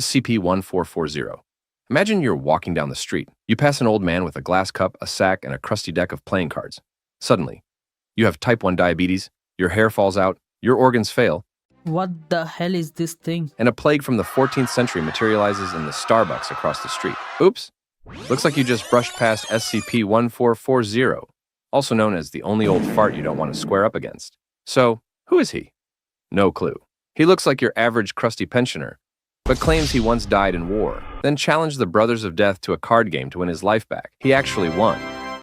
SCP-1440. Imagine you're walking down the street. You pass an old man with a glass cup, a sack, and a crusty deck of playing cards. Suddenly, you have type 1 diabetes, your hair falls out, your organs fail, What the hell is this thing? and a plague from the 14th century materializes in the Starbucks across the street. Oops! Looks like you just brushed past SCP-1440, also known as the only old fart you don't want to square up against. So, who is he? No clue. He looks like your average crusty pensioner, but claims he once died in war, then challenged the Brothers of Death to a card game to win his life back. He actually won,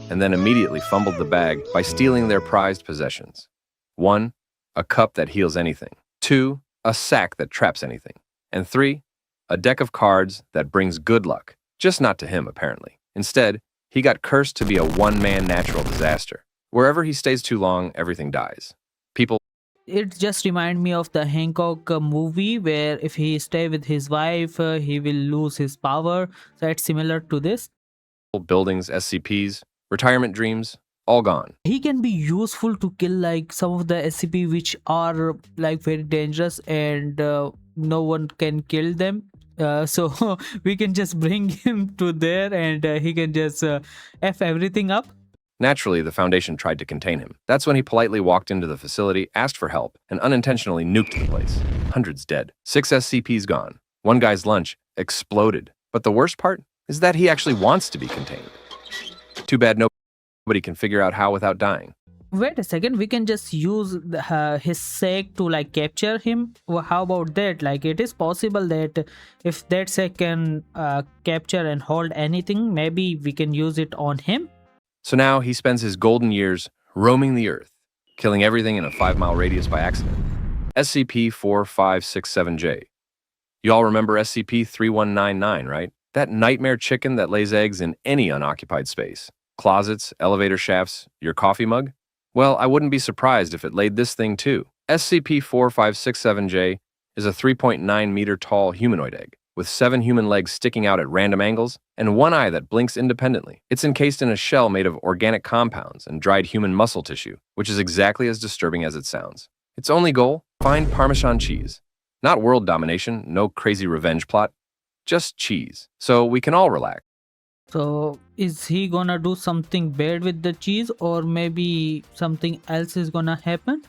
and then immediately fumbled the bag by stealing their prized possessions. 1. A cup that heals anything. 2. A sack that traps anything. And 3. A deck of cards that brings good luck. Just not to him, apparently. Instead, he got cursed to be a one-man natural disaster. Wherever he stays too long, everything dies. People, It just reminds me of the Hancock movie where if he stay with his wife, he will lose his power. So it's similar to this. buildings, SCPs, retirement dreams, all gone. He can be useful to kill like some of the SCP which are like very dangerous and no one can kill them. So we can just bring him to there and he can just F everything up. Naturally, the Foundation tried to contain him. That's when he politely walked into the facility, asked for help, and unintentionally nuked the place. Hundreds dead. 6 SCPs gone. One guy's lunch exploded. But the worst part is that he actually wants to be contained. Too bad nobody can figure out how without dying. Wait a second, we can just use his sake to like capture him. Well, how about that? Like it is possible that if that sake can capture and hold anything, maybe we can use it on him. So now he spends his golden years roaming the Earth, killing everything in a 5-mile radius by accident. SCP-4567-J. You all remember SCP-3199, right? That nightmare chicken that lays eggs in any unoccupied space. Closets, elevator shafts, your coffee mug? Well, I wouldn't be surprised if it laid this thing too. SCP-4567-J is a 3.9-meter tall humanoid egg, with 7 human legs sticking out at random angles and 1 eye that blinks independently. It's encased in a shell made of organic compounds and dried human muscle tissue, which is exactly as disturbing as it sounds. Its only goal? Find Parmesan cheese. Not world domination, no crazy revenge plot, just cheese. So we can all relax. So is he gonna do something bad with the cheese or maybe something else is gonna happen?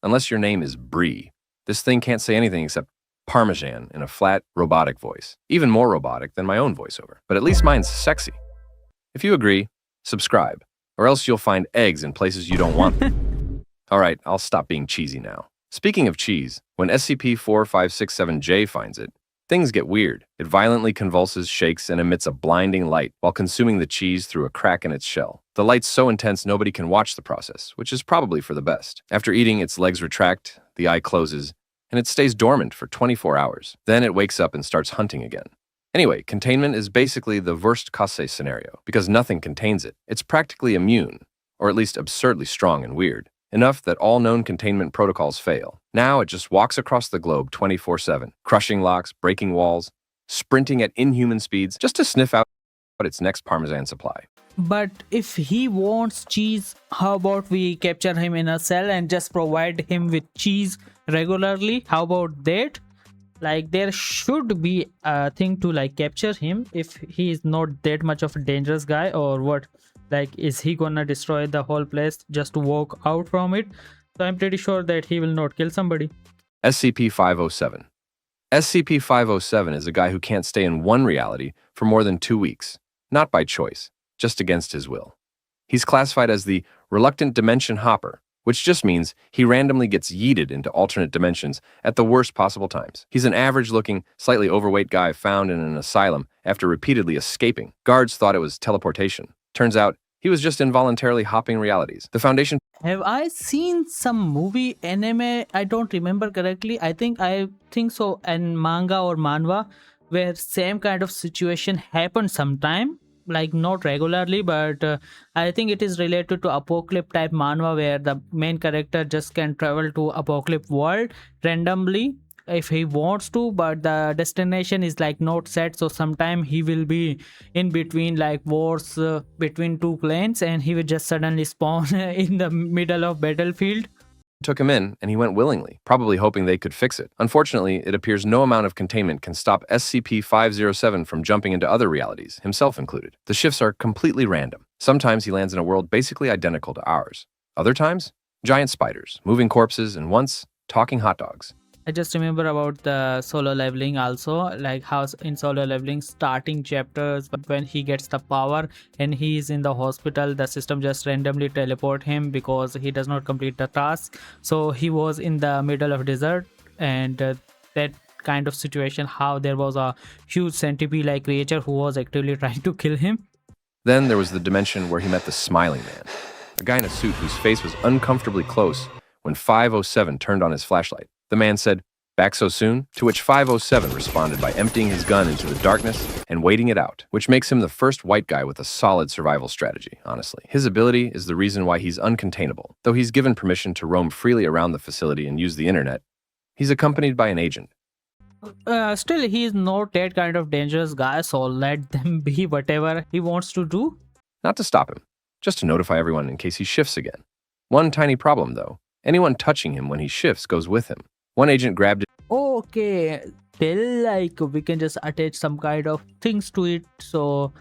Unless your name is Brie, this thing can't say anything except Parmesan in a flat, robotic voice. Even more robotic than my own voiceover. But at least mine's sexy. If you agree, subscribe, or else you'll find eggs in places you don't want them. Alright, I'll stop being cheesy now. Speaking of cheese, when SCP-4567-J finds it, things get weird. It violently convulses, shakes, and emits a blinding light while consuming the cheese through a crack in its shell. The light's so intense nobody can watch the process, which is probably for the best. After eating, its legs retract, the eye closes, and it stays dormant for 24 hours. Then it wakes up and starts hunting again. Anyway, containment is basically the worst case scenario, because nothing contains it. It's practically immune, or at least absurdly strong and weird, enough that all known containment protocols fail. Now it just walks across the globe 24/7, crushing locks, breaking walls, sprinting at inhuman speeds just to sniff out its next Parmesan supply. But if he wants cheese, how about we capture him in a cell and just provide him with cheese regularly? How about that? Like there should be a thing to like capture him if he is not that much of a dangerous guy or what. Like is he gonna destroy the whole place just to walk out from it? So I'm pretty sure that he will not kill somebody. SCP-507. SCP-507 is a guy who can't stay in one reality for more than 2 weeks, not by choice, just against his will. He's classified as the Reluctant Dimension Hopper, which just means he randomly gets yeeted into alternate dimensions at the worst possible times. He's an average-looking, slightly overweight guy found in an asylum after repeatedly escaping. Guards thought it was teleportation. Turns out, he was just involuntarily hopping realities. The Foundation Have I seen some movie anime? I don't remember correctly. I think so, and manga or manhwa, where same kind of situation happened sometime. Like not regularly, but I think it is related to apocalypse type manhwa where the main character just can travel to apocalypse world randomly if he wants to, but the destination is like not set. So sometime he will be in between like wars between two clans and he will just suddenly spawn in the middle of battlefield. took him in, and he went willingly, probably hoping they could fix it. Unfortunately, it appears no amount of containment can stop SCP-507 from jumping into other realities, himself included. The shifts are completely random. Sometimes he lands in a world basically identical to ours. Other times, giant spiders, moving corpses, and once, talking hot dogs. I just remember about the solo leveling also, like how in solo leveling starting chapters when he gets the power and he is in the hospital, the system just randomly teleport him because he does not complete the task. So he was in the middle of desert, and that kind of situation, how there was a huge centipede-like creature who was actively trying to kill him. Then there was the dimension where he met the Smiling Man, a guy in a suit whose face was uncomfortably close when 507 turned on his flashlight. The man said, "Back so soon?" To which 507 responded by emptying his gun into the darkness and waiting it out, which makes him the first white guy with a solid survival strategy, honestly. His ability is the reason why he's uncontainable. Though he's given permission to roam freely around the facility and use the internet, he's accompanied by an agent. Still, he is not that kind of dangerous guy, so let them be whatever he wants to do. Not to stop him, just to notify everyone in case he shifts again. One tiny problem, though. Anyone touching him when he shifts goes with him. One agent grabbed it. Okay, till like we can just attach some kind of things to it, so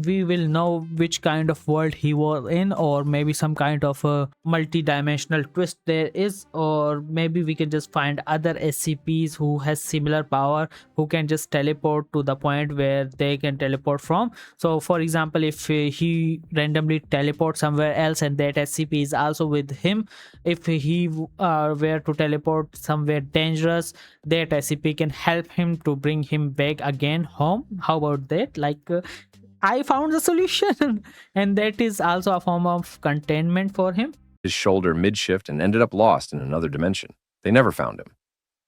we will know which kind of world he was in, or maybe some kind of a multi-dimensional twist there is, or maybe we can just find other SCPs who has similar power, who can just teleport to the point where they can teleport from. So for example, if he randomly teleports somewhere else and that SCP is also with him, if he were to teleport somewhere dangerous, that SCP can help him to bring him back again home. How about that? Like I found the solution and that is also a form of containment for him. His shoulder mid-shift and ended up lost in another dimension. They never found him.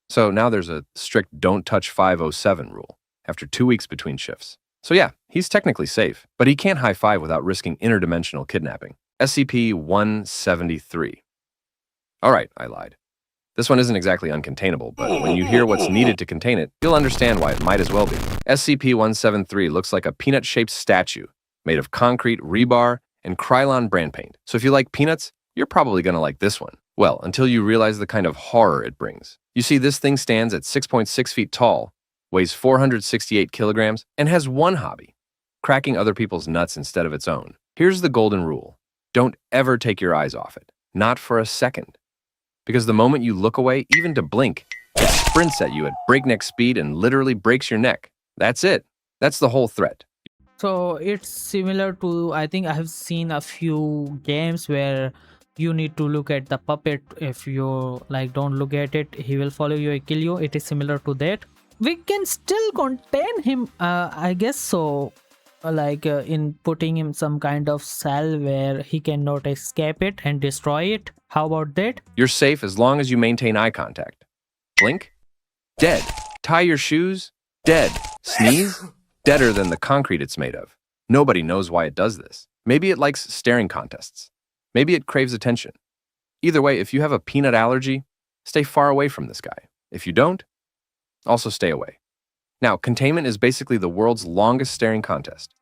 So now there's a strict don't touch 507 rule after 2 weeks between shifts. So yeah, he's technically safe, but he can't high-five without risking interdimensional kidnapping. SCP-173. All right, I lied. This one isn't exactly uncontainable, but when you hear what's needed to contain it, you'll understand why it might as well be. SCP-173 looks like a peanut-shaped statue made of concrete, rebar, and Krylon brand paint. So if you like peanuts, you're probably gonna like this one. Well, until you realize the kind of horror it brings. You see, this thing stands at 6.6 feet tall, weighs 468 kilograms, and has one hobby: cracking other people's nuts instead of its own. Here's the golden rule. Don't ever take your eyes off it. Not for a second. Because the moment you look away, even to blink, it sprints at you at breakneck speed and literally breaks your neck. That's it. That's the whole threat. So it's similar to, I think I have seen a few games where you need to look at the puppet. If you like don't look at it, he will follow you and kill you. It is similar to that. We can still contain him, I guess so, in putting him some kind of cell where he cannot escape it and destroy it. How about that? You're safe as long as you maintain eye contact. Blink? Dead. Tie your shoes? Dead. Sneeze? Deader than the concrete it's made of. Nobody knows why it does this. Maybe it likes staring contests. Maybe it craves attention. Either way, if you have a peanut allergy, stay far away from this guy. If you don't, also stay away. Now, containment is basically the world's longest staring contest.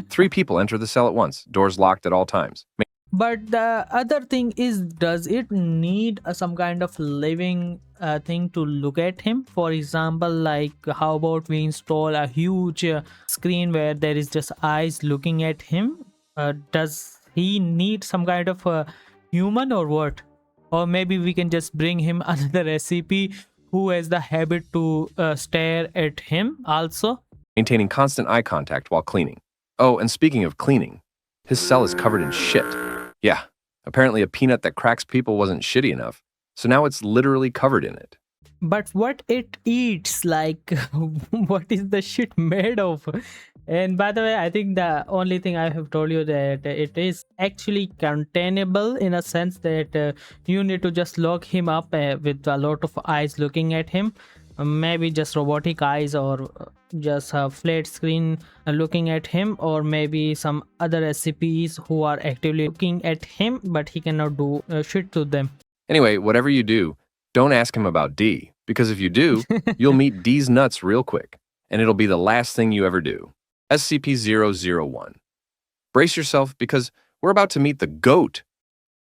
3 people enter the cell at once, doors locked at all times. But the other thing is, does it need some kind of living thing to look at him? For example, like how about we install a huge screen where there is just eyes looking at him? Does he need some kind of human or what? Or maybe we can just bring him another SCP who has the habit to stare at him also. Maintaining constant eye contact while cleaning. Oh, and speaking of cleaning, his cell is covered in shit. Yeah, apparently a peanut that cracks people wasn't shitty enough, so now it's literally covered in it. But what it eats, like what is the shit made of? And by the way, I think the only thing I have told you that it is actually containable in a sense that you need to just lock him up with a lot of eyes looking at him. Maybe just robotic eyes, or just a flat screen looking at him, or maybe some other SCPs who are actively looking at him, but he cannot do shit to them. Anyway, whatever you do, don't ask him about D, because if you do, you'll meet D's nuts real quick, and it'll be the last thing you ever do. SCP-001. Brace yourself, because we're about to meet the GOAT.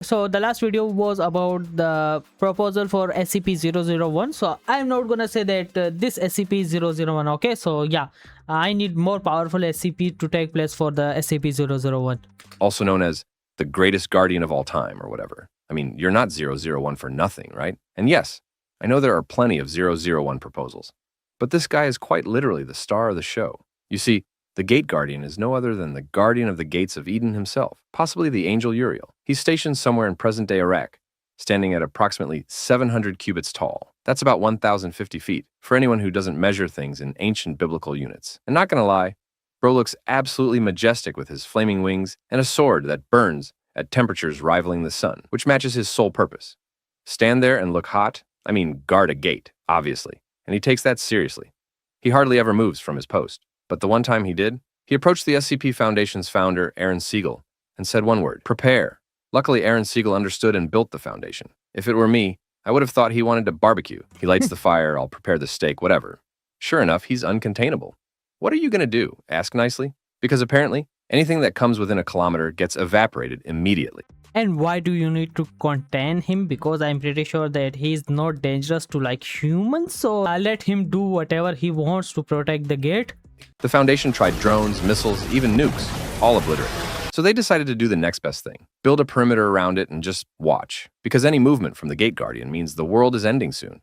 So the last video was about the proposal for SCP-001. So I'm not gonna say that this SCP-001. Okay, so yeah, I need more powerful SCP to take place for the SCP-001. Also known as the greatest guardian of all time or whatever. I mean, you're not 001 for nothing, right? And yes, I know there are plenty of 001 proposals, but this guy is quite literally the star of the show. You see, the Gate Guardian is no other than the guardian of the gates of Eden himself, possibly the Angel Uriel. He's stationed somewhere in present-day Iraq, standing at approximately 700 cubits tall. That's about 1,050 feet, for anyone who doesn't measure things in ancient biblical units. And not gonna lie, bro looks absolutely majestic with his flaming wings and a sword that burns at temperatures rivaling the sun, which matches his sole purpose. Stand there and look hot? I mean, guard a gate, obviously, and he takes that seriously. He hardly ever moves from his post. But the one time he did, he approached the SCP Foundation's founder, Aaron Siegel, and said one word: prepare. Luckily, Aaron Siegel understood and built the Foundation. If it were me, I would have thought he wanted to barbecue. He lights the fire, I'll prepare the steak, whatever. Sure enough, he's uncontainable. What are you gonna do? Ask nicely? Because apparently, anything that comes within a kilometer gets evaporated immediately. And why do you need to contain him? Because I'm pretty sure that he's not dangerous to like humans, so I'll let him do whatever he wants to protect the gate. The Foundation tried drones, missiles, even nukes, all obliterated. So they decided to do the next best thing: build a perimeter around it and just watch, because any movement from the Gate Guardian means the world is ending soon.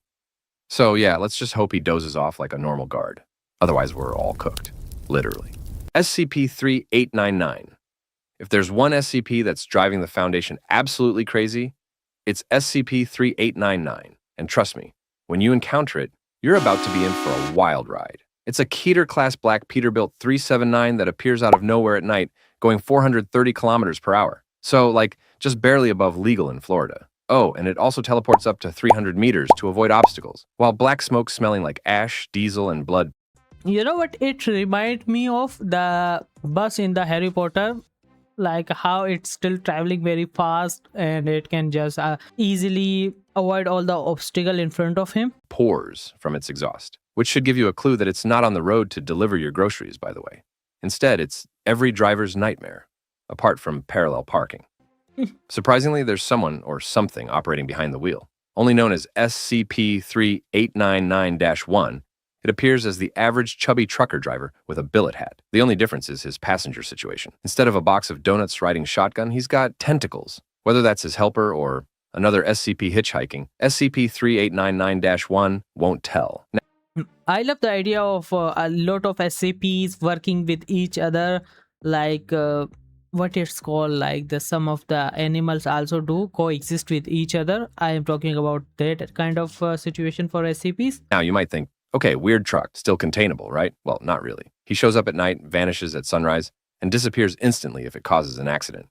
So yeah, let's just hope he dozes off like a normal guard. Otherwise, we're all cooked. Literally. SCP-3899. If there's one SCP that's driving the Foundation absolutely crazy, it's SCP-3899. And trust me, when you encounter it, you're about to be in for a wild ride. It's a Keter-class black Peterbilt 379 that appears out of nowhere at night, going 430 kilometers per hour. So, like, just barely above legal in Florida. Oh, and it also teleports up to 300 meters to avoid obstacles, while black smoke smelling like ash, diesel, and blood. You know what it reminds me of? The bus in the Harry Potter, like how it's still traveling very fast and it can just easily avoid all the obstacle in front of him. Pours from its exhaust, which should give you a clue that it's not on the road to deliver your groceries, by the way. Instead, it's every driver's nightmare, apart from parallel parking. Surprisingly, there's someone or something operating behind the wheel. Only known as SCP-3899-1, it appears as the average chubby trucker driver with a billet hat. The only difference is his passenger situation. Instead of a box of donuts riding shotgun, he's got tentacles. Whether that's his helper or another SCP hitchhiking, SCP-3899-1 won't tell. I love the idea of a lot of SCPs working with each other, like what it's called, like the some of the animals also do coexist with each other. I am talking about that kind of situation for SCPs. Now, you might think, okay, weird truck, still containable, right? Well, not really. He shows up at night, vanishes at sunrise, and disappears instantly if it causes an accident.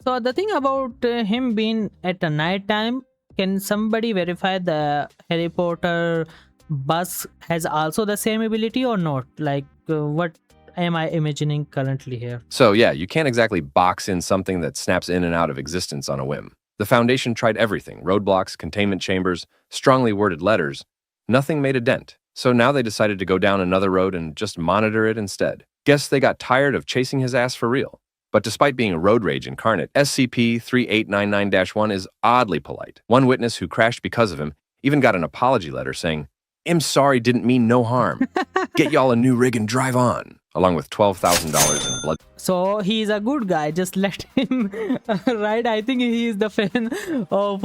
So the thing about him being at the night time, can somebody verify the Harry Potter bus has also the same ability or not? Like what am I imagining currently here? So yeah, you can't exactly box in something that snaps in and out of existence on a whim. The Foundation tried everything: roadblocks, containment chambers, strongly worded letters. Nothing made a dent. So now they decided to go down another road and just monitor it instead. Guess they got tired of chasing his ass for real. But despite being a road rage incarnate, SCP-3899-1 is oddly polite. One witness who crashed because of him even got an apology letter saying, "I'm sorry, didn't mean no harm. Get y'all a new rig and drive on," along with $12,000 in blood. So he's a good guy, just let him ride. I think he is the fan of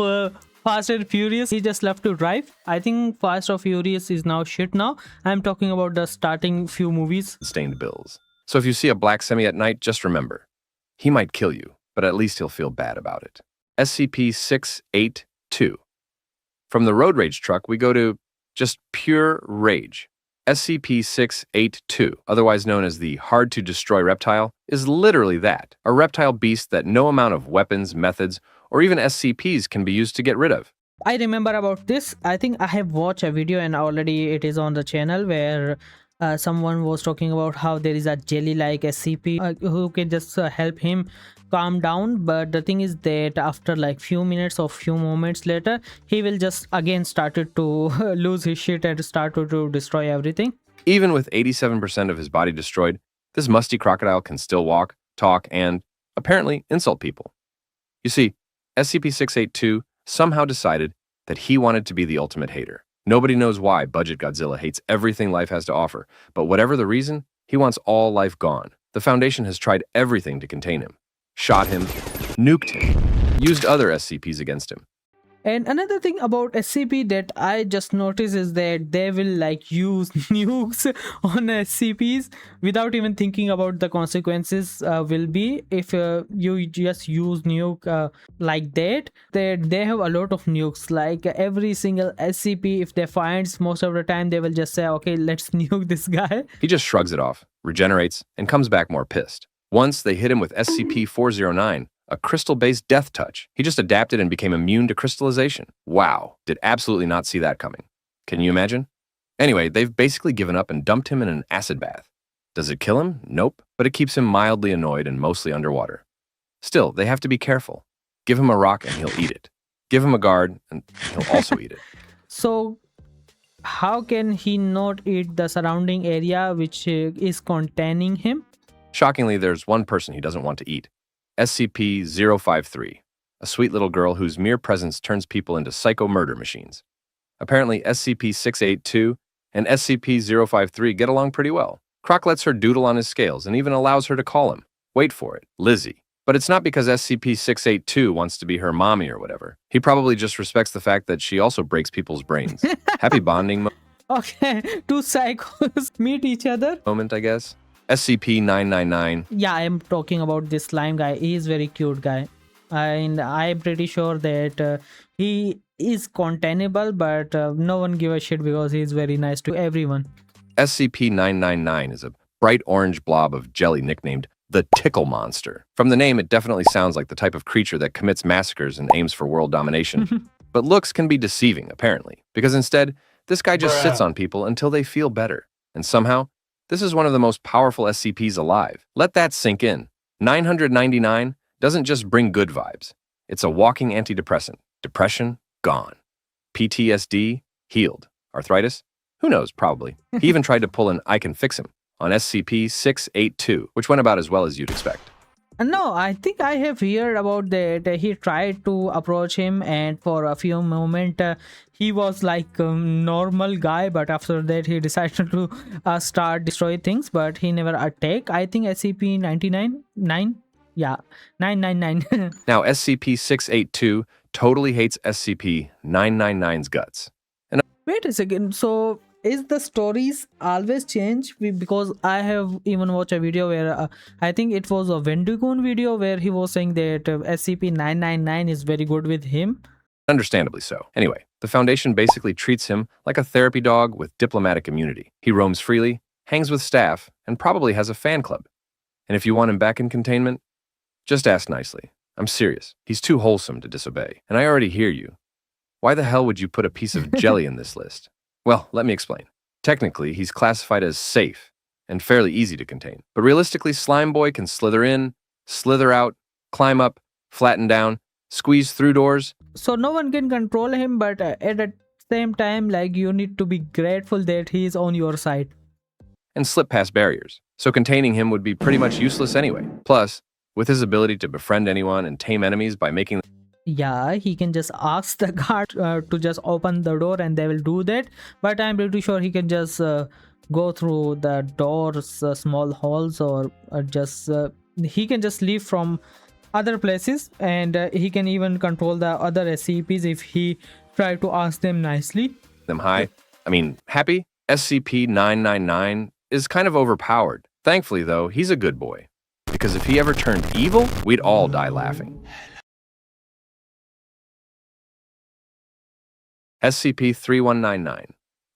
Fast and Furious. He just love to drive. I think Fast or Furious is now shit now. I'm talking about the starting few movies. Stained bills. So if you see a black semi at night, just remember, he might kill you, but at least he'll feel bad about it. SCP-682. From the road rage truck, we go to just pure rage. SCP-682, otherwise known as the hard-to-destroy reptile, is literally that, a reptile beast that no amount of weapons, methods, or even SCPs can be used to get rid of. I remember about this. I think I have watched a video and already it is on the channel where someone was talking about how there is a jelly-like SCP who can just help him calm down. But the thing is that after like few minutes or few moments later, he will just again started to lose his shit and started to destroy everything. Even with 87% of his body destroyed, this musty crocodile can still walk, talk, and apparently insult people. You see, SCP-682 somehow decided that he wanted to be the ultimate hater. Nobody knows why Budget Godzilla hates everything life has to offer, but whatever the reason, he wants all life gone. The Foundation has tried everything to contain him. Shot him, nuked him, used other SCPs against him. And another thing about SCP that I just noticed is that they will like use nukes on SCPs without even thinking about the consequences will be if you just use nuke like that. They have a lot of nukes. Like every single SCP, if they find, most of the time they will just say, okay, let's nuke this guy. He just shrugs it off, regenerates, and comes back more pissed. Once they hit him with SCP-409, a crystal-based death touch. He just adapted and became immune to crystallization. Wow, did absolutely not see that coming. Can you imagine? Anyway, they've basically given up and dumped him in an acid bath. Does it kill him? Nope, but it keeps him mildly annoyed and mostly underwater. Still, they have to be careful. Give him a rock and he'll eat it. Give him a guard and he'll also eat it. So how can he not eat the surrounding area which is containing him? Shockingly, there's one person he doesn't want to eat. SCP-053, a sweet little girl whose mere presence turns people into psycho-murder machines. Apparently, SCP-682 and SCP-053 get along pretty well. Croc lets her doodle on his scales and even allows her to call him, wait for it, Lizzie. But it's not because SCP-682 wants to be her mommy or whatever. He probably just respects the fact that she also breaks people's brains. Happy bonding Okay, two psychos meet each other. moment, I guess. SCP-999. Yeah, I am talking about this slime guy. He is very cute guy. And I'm pretty sure that he is containable, but no one give a shit because he is very nice to everyone. SCP-999 is a bright orange blob of jelly nicknamed the Tickle Monster. From the name, it definitely sounds like the type of creature that commits massacres and aims for world domination. But looks can be deceiving, apparently, because instead, this guy just sits on people until they feel better. And somehow, this is one of the most powerful SCPs alive. Let that sink in. 999 doesn't just bring good vibes. It's a walking antidepressant. Depression, gone. PTSD, healed. Arthritis? Who knows, probably. He even tried to pull an I can fix him on SCP-682, which went about as well as you'd expect. No, I think I have heard about that. He tried to approach him, and for a few moments, he was like a normal guy. But after that, he decided to start destroy things. But he never attacked. I think SCP-999, yeah, 999. Now, SCP-682 totally hates SCP-999's guts. Wait a second. So is the stories always change? Because I have even watched a video where I think it was a Vendigoon video where he was saying that SCP-999 is very good with him. Understandably so. Anyway, the Foundation basically treats him like a therapy dog with diplomatic immunity. He roams freely, hangs with staff, and probably has a fan club. And if you want him back in containment, just ask nicely. I'm serious. He's too wholesome to disobey. And I already hear you. Why the hell would you put a piece of jelly in this list? Well, let me explain. Technically, he's classified as safe and fairly easy to contain. But realistically, Slime Boy can slither in, slither out, climb up, flatten down, squeeze through doors. So no one can control him, but at the same time, like, you need to be grateful that he is on your side. And slip past barriers. So containing him would be pretty much useless anyway. Plus, with his ability to befriend anyone and tame enemies by making Yeah, he can just ask the guard to just open the door and they will do that. But I'm pretty sure he can just go through the doors, small halls, or he can just leave from other places, and he can even control the other SCPs if he try to ask them nicely. Happy? SCP-999 is kind of overpowered. Thankfully, though, he's a good boy. Because if he ever turned evil, we'd all die laughing. SCP-3199.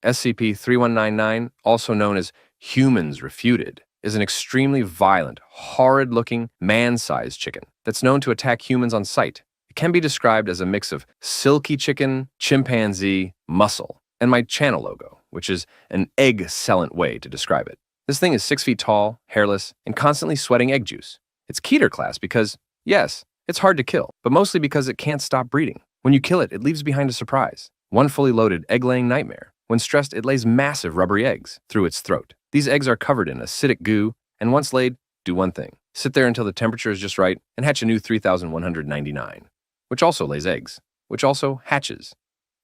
SCP-3199, also known as Humans Refuted, is an extremely violent, horrid-looking, man-sized chicken that's known to attack humans on sight. It can be described as a mix of silky chicken, chimpanzee, muscle, and my channel logo, which is an egg-cellent way to describe it. This thing is 6 feet tall, hairless, and constantly sweating egg juice. It's Keter class because, yes, it's hard to kill, but mostly because it can't stop breeding. When you kill it, it leaves behind a surprise. One fully loaded egg-laying nightmare. When stressed, it lays massive rubbery eggs through its throat. These eggs are covered in acidic goo, and once laid, do one thing. Sit there until the temperature is just right and hatch a new 3,199. which also lays eggs, which also hatches.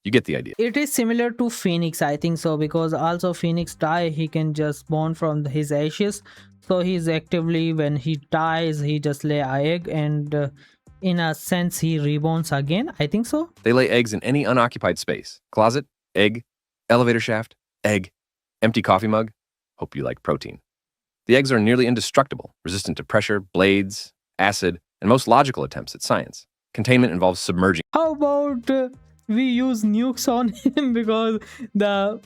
You get the idea. It is similar to Phoenix, I think so, because also Phoenix die, he can just born from his ashes. So he's actively, when he dies, he just lay a egg, and in a sense he reborns again, I think so. They lay eggs in any unoccupied space. Closet, egg, elevator shaft, egg, empty coffee mug. Hope you like protein. The eggs are nearly indestructible, resistant to pressure, blades, acid, and most logical attempts at science. Containment involves submerging How about we use nukes on him, because the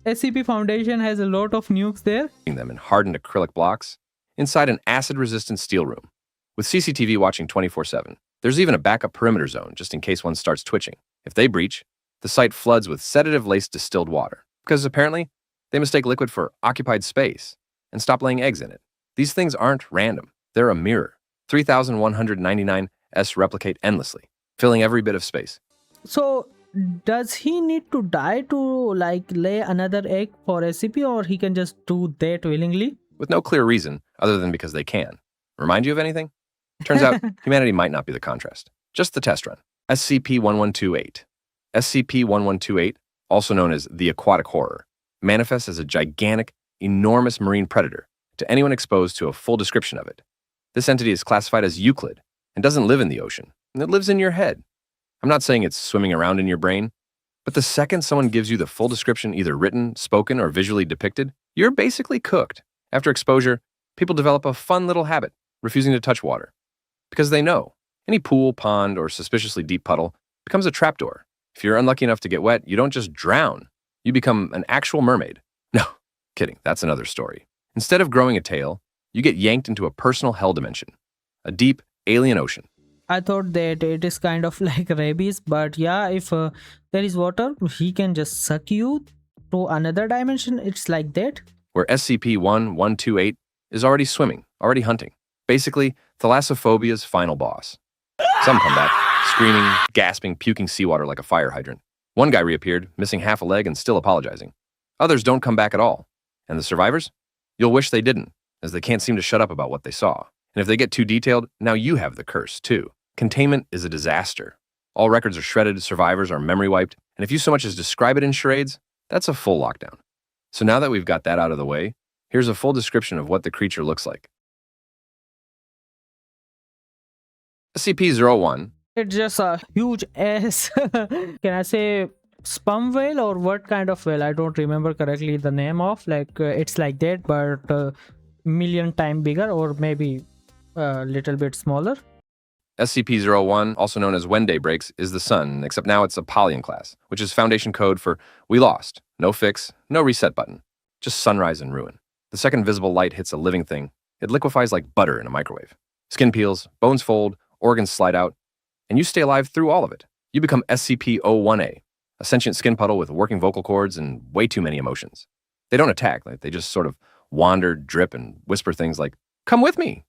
SCP Foundation has a lot of nukes there. them in hardened acrylic blocks inside an acid-resistant steel room, with CCTV watching 24/7. There's even a backup perimeter zone just in case one starts twitching. If they breach, the site floods with sedative-laced distilled water, because apparently they mistake liquid for occupied space and stop laying eggs in it. These things aren't random. They're a mirror. 3,199 S replicate endlessly, filling every bit of space. So does he need to die to like lay another egg for SCP, or he can just do that willingly? With no clear reason other than because they can. Remind you of anything? Turns out humanity might not be the contrast, just the test run. SCP-1128. SCP-1128, also known as the Aquatic Horror, manifests as a gigantic, enormous marine predator to anyone exposed to a full description of it. This entity is classified as Euclid and doesn't live in the ocean, and it lives in your head. I'm not saying it's swimming around in your brain, but the second someone gives you the full description, either written, spoken, or visually depicted, you're basically cooked. After exposure, people develop a fun little habit, refusing to touch water. Because they know any pool, pond, or suspiciously deep puddle becomes a trapdoor. If you're unlucky enough to get wet, you don't just drown. You become an actual mermaid. No, kidding, that's another story. Instead of growing a tail, you get yanked into a personal hell dimension, a deep, alien ocean. I thought that it is kind of like rabies, but yeah, if there is water, he can just suck you to another dimension. It's like that. Where SCP-1128 is already swimming, already hunting. Basically, thalassophobia's final boss. Some come back, screaming, gasping, puking seawater like a fire hydrant. One guy reappeared, missing half a leg and still apologizing. Others don't come back at all. And the survivors? You'll wish they didn't, as they can't seem to shut up about what they saw. And if they get too detailed, now you have the curse, too. Containment is a disaster. All records are shredded, survivors are memory wiped, and if you so much as describe it in charades, that's a full lockdown. So now that we've got that out of the way, here's a full description of what the creature looks like. SCP-01. It's just a huge ass. Can I say sperm whale or what kind of whale? I don't remember correctly the name of. Like it's like that, but million time bigger, or maybe a little bit smaller. SCP-01, also known as When Day Breaks, is the sun, except now it's a Polyon class, which is Foundation code for we lost, no fix, no reset button, just sunrise and ruin. The second visible light hits a living thing, it liquefies like butter in a microwave. Skin peels, bones fold, organs slide out, and you stay alive through all of it. You become SCP-01A, a sentient skin puddle with working vocal cords and way too many emotions. They don't attack, they just sort of wander, drip, and whisper things like, "Come with me."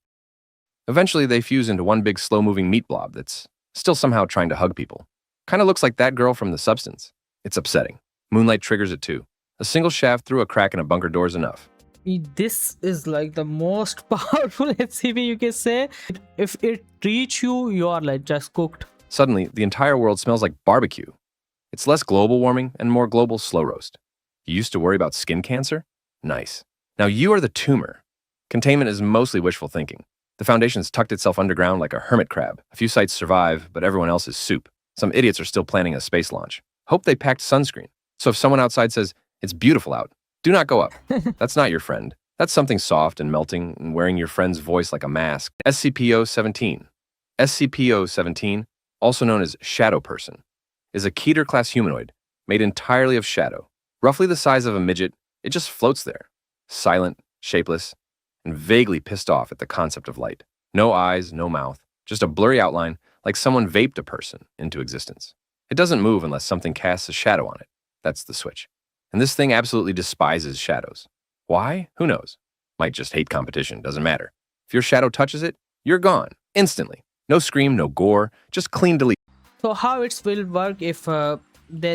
Eventually, they fuse into one big slow-moving meat blob that's still somehow trying to hug people. Kind of looks like that girl from The Substance. It's upsetting. Moonlight triggers it too. A single shaft through a crack in a bunker door is enough. This is like the most powerful SCP you can say. If it reach you, you are like just cooked. Suddenly, the entire world smells like barbecue. It's less global warming and more global slow roast. You used to worry about skin cancer? Nice. Now you are the tumor. Containment is mostly wishful thinking. The Foundation's tucked itself underground like a hermit crab. A few sites survive, but everyone else is soup. Some idiots are still planning a space launch. Hope they packed sunscreen. So if someone outside says, "It's beautiful out," do not go up. That's not your friend. That's something soft and melting and wearing your friend's voice like a mask. SCP-017. SCP-017, also known as Shadow Person, is a Keter-class humanoid made entirely of shadow. Roughly the size of a midget, it just floats there, silent, shapeless, and vaguely pissed off at the concept of light. No eyes, no mouth, just a blurry outline like someone vaped a person into existence. It doesn't move unless something casts a shadow on it. That's the switch. And this thing absolutely despises shadows. Why? Who knows? Might just hate competition, doesn't matter. If your shadow touches it, you're gone, instantly. No scream, no gore, just clean delete. So how it will work if there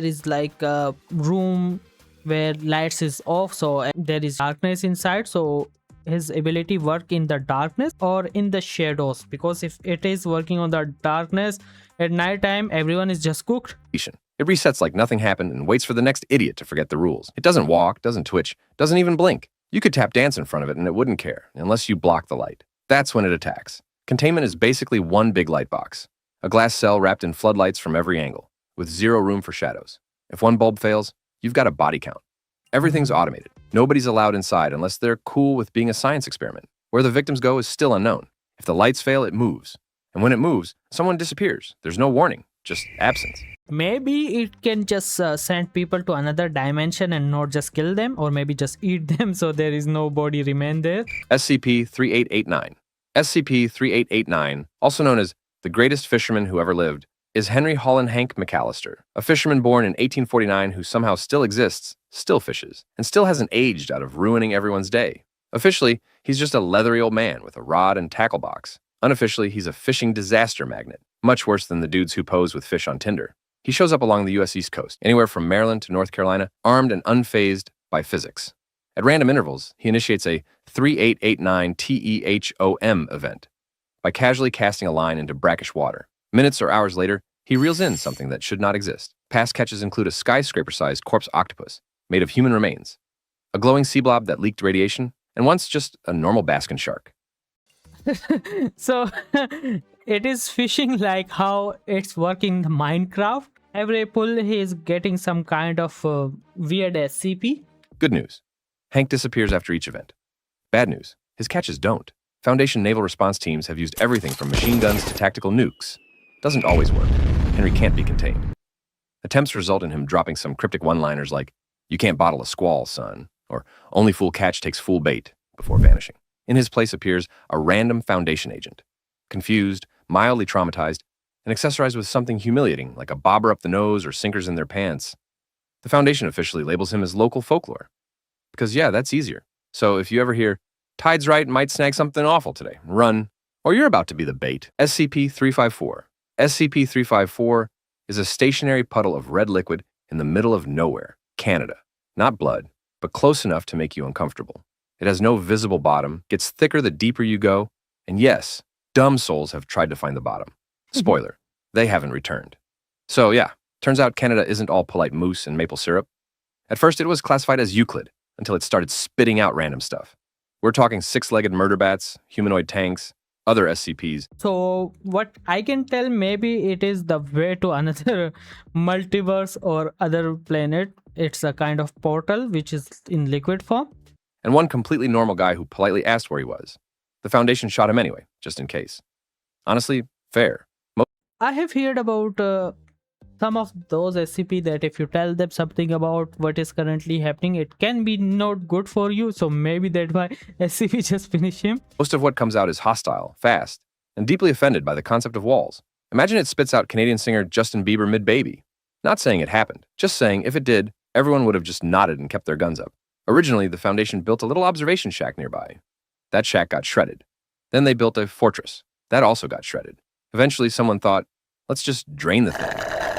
is like a room where lights is off, so there is darkness inside, so his ability work in the darkness or in the shadows? Because if it is working on the darkness at night time, everyone is just cooked. It resets like nothing happened and waits for the next idiot to forget the rules. It doesn't walk, doesn't twitch, doesn't even blink. You could tap dance in front of it and it wouldn't care, unless you block the light. That's when it attacks. Containment is basically one big light box. A glass cell wrapped in floodlights from every angle, with zero room for shadows. If one bulb fails, you've got a body count. Everything's automated. Nobody's allowed inside unless they're cool with being a science experiment. Where the victims go is still unknown. If the lights fail, it moves. And when it moves, someone disappears. There's no warning, just absence. Maybe it can just send people to another dimension and not just kill them, or maybe just eat them so there is no body remain there. SCP-3889. SCP-3889, also known as the greatest fisherman who ever lived, is Henry Holland Hank McAllister, a fisherman born in 1849 who somehow still exists, still fishes, and still hasn't aged out of ruining everyone's day. Officially, he's just a leathery old man with a rod and tackle box. Unofficially, he's a fishing disaster magnet, much worse than the dudes who pose with fish on Tinder. He shows up along the U.S. East Coast, anywhere from Maryland to North Carolina, armed and unfazed by physics. At random intervals, he initiates a 3889 TEHOM event by casually casting a line into brackish water. Minutes or hours later, he reels in something that should not exist. Past catches include a skyscraper-sized corpse octopus made of human remains, a glowing sea blob that leaked radiation, and once just a normal baskin shark. So it is fishing like how it's working in Minecraft. Every pull he is getting some kind of weird SCP. Good news. Hank disappears after each event. Bad news. His catches don't. Foundation naval response teams have used everything from machine guns to tactical nukes. Doesn't always work. Henry can't be contained. Attempts result in him dropping some cryptic one-liners like, "You can't bottle a squall, son," or "Only fool catch takes fool bait," before vanishing. In his place appears a random Foundation agent, confused, mildly traumatized, and accessorized with something humiliating like a bobber up the nose or sinkers in their pants. The Foundation officially labels him as local folklore. Because yeah, that's easier. So if you ever hear, "Tide's right, might snag something awful today," run, or you're about to be the bait. SCP-354. SCP-354 is a stationary puddle of red liquid in the middle of nowhere, Canada. Not blood, but close enough to make you uncomfortable. It has no visible bottom, gets thicker the deeper you go, and yes, dumb souls have tried to find the bottom. Spoiler, they haven't returned. So yeah, turns out Canada isn't all polite mousse and maple syrup. At first it was classified as Euclid, until it started spitting out random stuff. We're talking six-legged murder bats, humanoid tanks, other SCPs. So what I can tell, maybe it is the way to another multiverse or other planet. It's a kind of portal which is in liquid form. And one completely normal guy who politely asked where he was. The Foundation shot him anyway, just in case. Honestly, fair. I have heard about some of those SCP that if you tell them something about what is currently happening, it can be not good for you. So maybe that's why SCP just finish him. Most of what comes out is hostile, fast, and deeply offended by the concept of walls. Imagine it spits out Canadian singer Justin Bieber mid-baby. Not saying it happened, just saying if it did, everyone would have just nodded and kept their guns up. Originally, the Foundation built a little observation shack nearby. That shack got shredded. Then they built a fortress. That also got shredded. Eventually, someone thought, let's just drain the thing.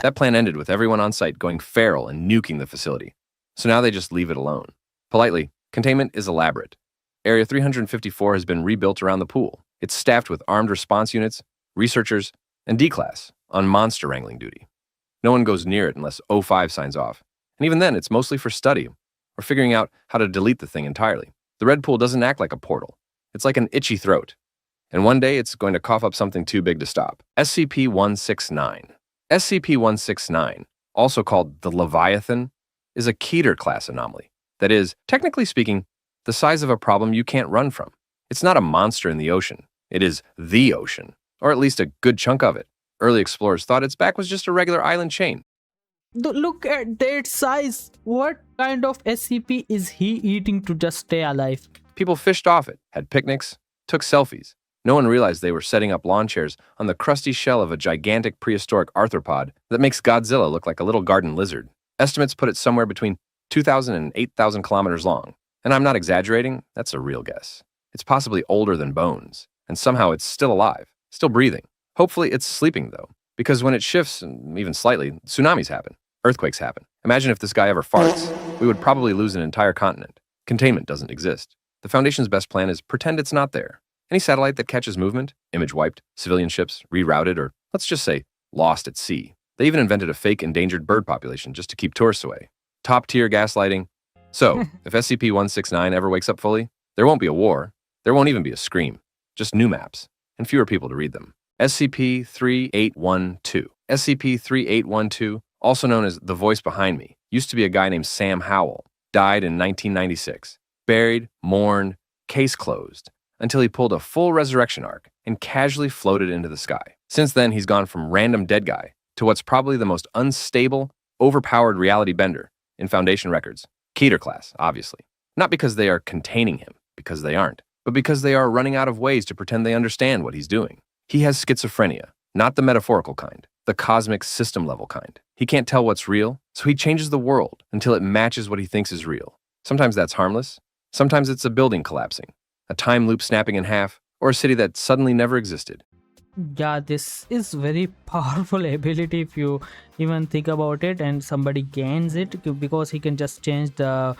That plan ended with everyone on site going feral and nuking the facility. So now they just leave it alone. Politely, containment is elaborate. Area 354 has been rebuilt around the pool. It's staffed with armed response units, researchers, and D-Class on monster wrangling duty. No one goes near it unless O5 signs off. And even then, it's mostly for study or figuring out how to delete the thing entirely. The red pool doesn't act like a portal. It's like an itchy throat. And one day, it's going to cough up something too big to stop. SCP-169. SCP-169, also called the Leviathan, is a Keter class anomaly. That is, technically speaking, the size of a problem you can't run from. It's not a monster in the ocean. It is the ocean, or at least a good chunk of it. Early explorers thought its back was just a regular island chain. Look at that size. What kind of SCP is he eating to just stay alive? People fished off it, had picnics, took selfies. No one realized they were setting up lawn chairs on the crusty shell of a gigantic prehistoric arthropod that makes Godzilla look like a little garden lizard. Estimates put it somewhere between 2,000 and 8,000 kilometers long. And I'm not exaggerating, that's a real guess. It's possibly older than bones, and somehow it's still alive, still breathing. Hopefully it's sleeping though, because when it shifts, even slightly, tsunamis happen, earthquakes happen. Imagine if this guy ever farts, we would probably lose an entire continent. Containment doesn't exist. The Foundation's best plan is pretend it's not there. Any satellite that catches movement, image wiped, civilian ships rerouted, or let's just say, lost at sea. They even invented a fake endangered bird population just to keep tourists away. Top-tier gaslighting. So, if SCP-169 ever wakes up fully, there won't be a war, there won't even be a scream, just new maps, and fewer people to read them. SCP-3812. SCP-3812, also known as the voice behind me, used to be a guy named Sam Howell. Died in 1996. Buried, mourned, case closed, until he pulled a full resurrection arc and casually floated into the sky. Since then, he's gone from random dead guy to what's probably the most unstable, overpowered reality bender in Foundation records. Keter class, obviously. Not because they are containing him, because they aren't, but because they are running out of ways to pretend they understand what he's doing. He has schizophrenia, not the metaphorical kind, the cosmic system-level kind. He can't tell what's real, so he changes the world until it matches what he thinks is real. Sometimes that's harmless. Sometimes it's a building collapsing, a time loop snapping in half, or a city that suddenly never existed. Yeah, this is very powerful ability if you even think about it, and somebody gains it because he can just change the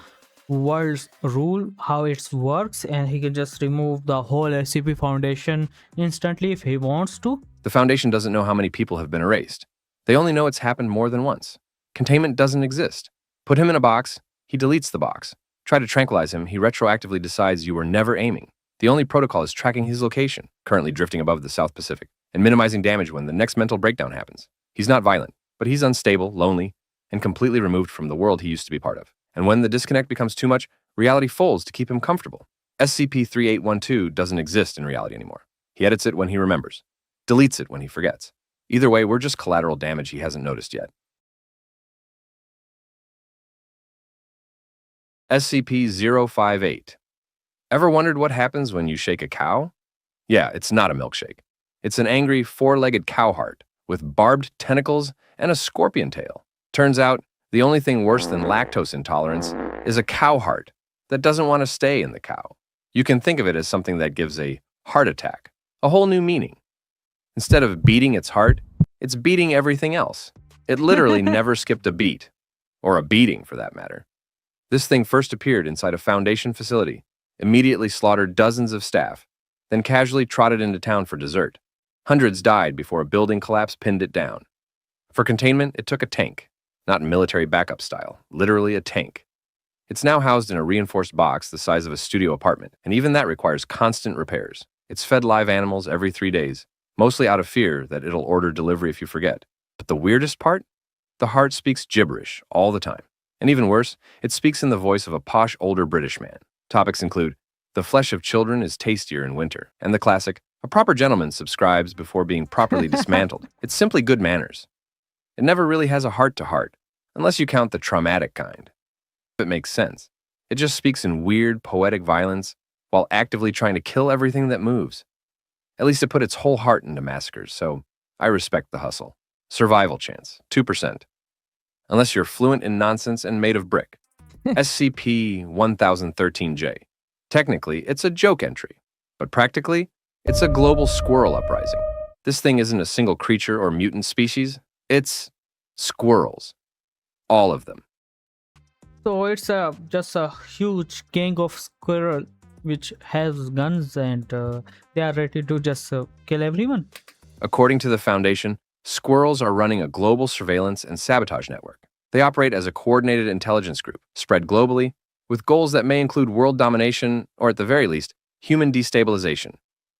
world's rule, how it works, and he can just remove the whole SCP Foundation instantly if he wants to. The Foundation doesn't know how many people have been erased. They only know it's happened more than once. Containment doesn't exist. Put him in a box, he deletes the box. Try to tranquilize him, he retroactively decides you were never aiming. The only protocol is tracking his location, currently drifting above the South Pacific, and minimizing damage when the next mental breakdown happens. He's not violent, but he's unstable, lonely, and completely removed from the world he used to be part of. And when the disconnect becomes too much, reality folds to keep him comfortable. SCP-3812 doesn't exist in reality anymore. He edits it when he remembers, deletes it when he forgets. Either way, we're just collateral damage he hasn't noticed yet. SCP-058. Ever wondered what happens when you shake a cow? Yeah, it's not a milkshake. It's an angry, four-legged cow heart with barbed tentacles and a scorpion tail. Turns out, the only thing worse than lactose intolerance is a cow heart that doesn't want to stay in the cow. You can think of it as something that gives a heart attack, a whole new meaning. Instead of beating its heart, it's beating everything else. It literally never skipped a beat, or a beating for that matter. This thing first appeared inside a Foundation facility, immediately slaughtered dozens of staff, then casually trotted into town for dessert. Hundreds died before a building collapse pinned it down. For containment, it took a tank, not military backup style, literally a tank. It's now housed in a reinforced box the size of a studio apartment, and even that requires constant repairs. It's fed live animals every 3 days, mostly out of fear that it'll order delivery if you forget. But the weirdest part? The heart speaks gibberish all the time. And even worse, it speaks in the voice of a posh older British man. Topics include, the flesh of children is tastier in winter, and the classic, a proper gentleman subscribes before being properly dismantled. It's simply good manners. It never really has a heart-to-heart, unless you count the traumatic kind. It makes sense. It just speaks in weird, poetic violence while actively trying to kill everything that moves. At least it put its whole heart into massacres, so I respect the hustle. Survival chance, 2%. Unless you're fluent in nonsense and made of brick. SCP-1013-J. Technically, it's a joke entry, but practically, it's a global squirrel uprising. This thing isn't a single creature or mutant species, it's squirrels. All of them. So it's just a huge gang of squirrel which has guns, and they are ready to just kill everyone. According to the Foundation, squirrels are running a global surveillance and sabotage network. They operate as a coordinated intelligence group, spread globally, with goals that may include world domination or, at the very least, human destabilization.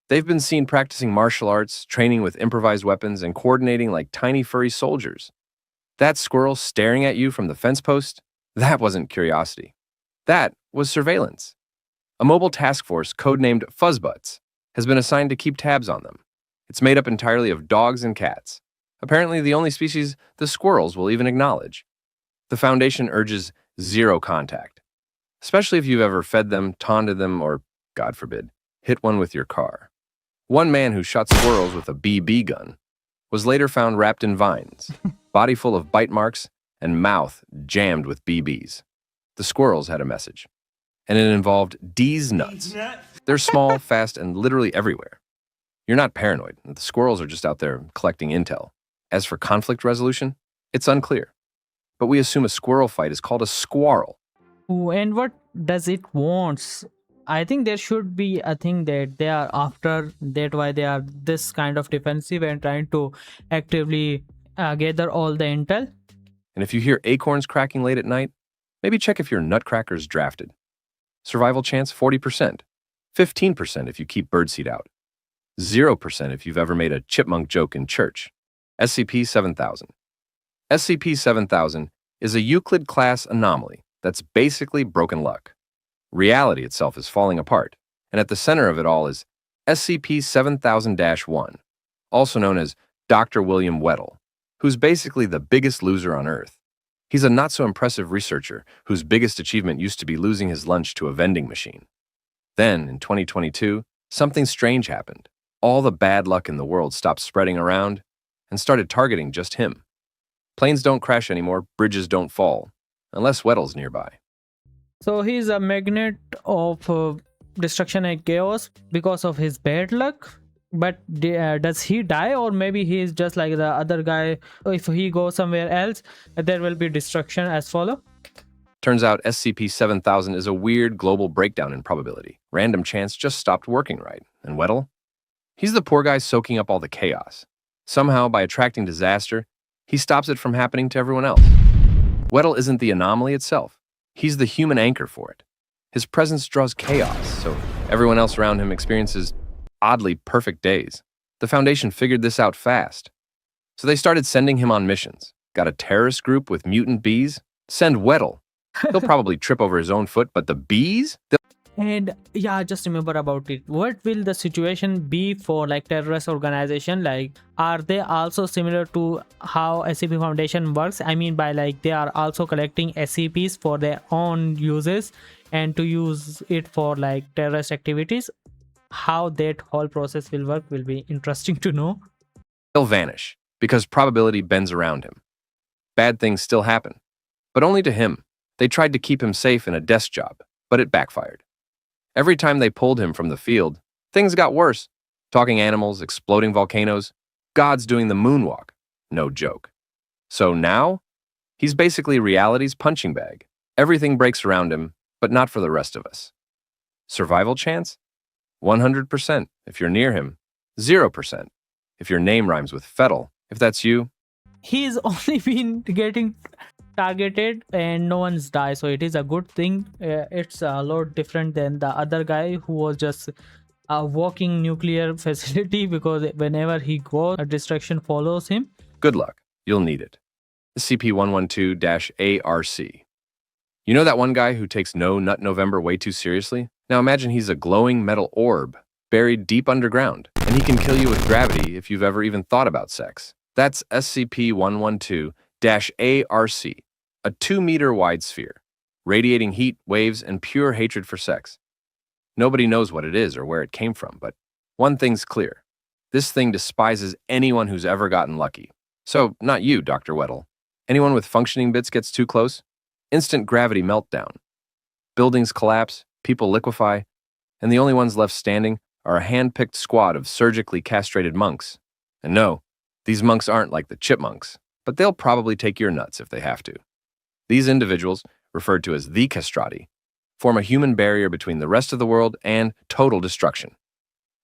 They've been seen practicing martial arts, training with improvised weapons, and coordinating like tiny furry soldiers. That squirrel staring at you from the fence post, that wasn't curiosity. That was surveillance. A mobile task force codenamed Fuzzbutts has been assigned to keep tabs on them. It's made up entirely of dogs and cats, apparently the only species the squirrels will even acknowledge. The Foundation urges zero contact, especially if you've ever fed them, taunted them, or, God forbid, hit one with your car. One man who shot squirrels with a BB gun was later found wrapped in vines, body full of bite marks, and mouth jammed with BBs. The squirrels had a message, and it involved D's nuts. They're small, fast, and literally everywhere. You're not paranoid. The squirrels are just out there collecting intel. As for conflict resolution, it's unclear. But we assume a squirrel fight is called a squarrel. Oh, and what does it want? I think there should be a thing that they are after that, why they are this kind of defensive and trying to actively gather all the intel. And if you hear acorns cracking late at night, maybe check if your nutcracker's drafted. Survival chance 40%, 15% if you keep birdseed out, 0% if you've ever made a chipmunk joke in church. SCP-7000. SCP-7000 is a Euclid-class anomaly that's basically broken luck. Reality itself is falling apart, and at the center of it all is SCP-7000-1, also known as Dr. William Weddle, who's basically the biggest loser on Earth. He's a not-so-impressive researcher whose biggest achievement used to be losing his lunch to a vending machine. Then, in 2022, something strange happened. All the bad luck in the world stopped spreading around and started targeting just him. Planes don't crash anymore, bridges don't fall, unless Weddle's nearby. So he's a magnet of destruction and chaos because of his bad luck. But does he die, or maybe he is just like the other guy? If he goes somewhere else, there will be destruction as follow. Turns out SCP-7000 is a weird global breakdown in probability. Random chance just stopped working right. And Weddle? He's the poor guy soaking up all the chaos. Somehow, by attracting disaster, he stops it from happening to everyone else. Weddle isn't the anomaly itself. He's the human anchor for it. His presence draws chaos, so everyone else around him experiences oddly perfect days. The Foundation figured this out fast. So they started sending him on missions. Got a terrorist group with mutant bees? Send Weddle. He'll probably trip over his own foot, but the bees? And yeah, just remember about it. What will the situation be for like terrorist organization? Like, are they also similar to how SCP Foundation works? I mean, by like they are also collecting SCPs for their own uses and to use it for like terrorist activities. How that whole process will work will be interesting to know. He'll vanish, because probability bends around him. Bad things still happen, but only to him. They tried to keep him safe in a desk job, but it backfired. Every time they pulled him from the field, things got worse. Talking animals, exploding volcanoes, gods doing the moonwalk. No joke. So now, he's basically reality's punching bag. Everything breaks around him, but not for the rest of us. Survival chance? 100% if you're near him. 0% if your name rhymes with Fettle. If that's you, He's only been getting targeted and no one's died, so it is a good thing. It's a lot different than the other guy who was just a walking nuclear facility, because whenever he goes, a destruction follows him. good luck. You'll need it. SCP-112-ARC. You know that one guy who takes No Nut November way too seriously? Now imagine he's a glowing metal orb buried deep underground, and he can kill you with gravity if you've ever even thought about sex. That's SCP-112-ARC, a 2-meter wide sphere, radiating heat, waves, and pure hatred for sex. Nobody knows what it is or where it came from, but one thing's clear. This thing despises anyone who's ever gotten lucky. So, not you, Dr. Weddle. Anyone with functioning bits gets too close? Instant gravity meltdown. Buildings collapse, people liquefy, and the only ones left standing are a hand-picked squad of surgically castrated monks. And no, these monks aren't like the chipmunks, but they'll probably take your nuts if they have to. These individuals, referred to as the castrati, form a human barrier between the rest of the world and total destruction.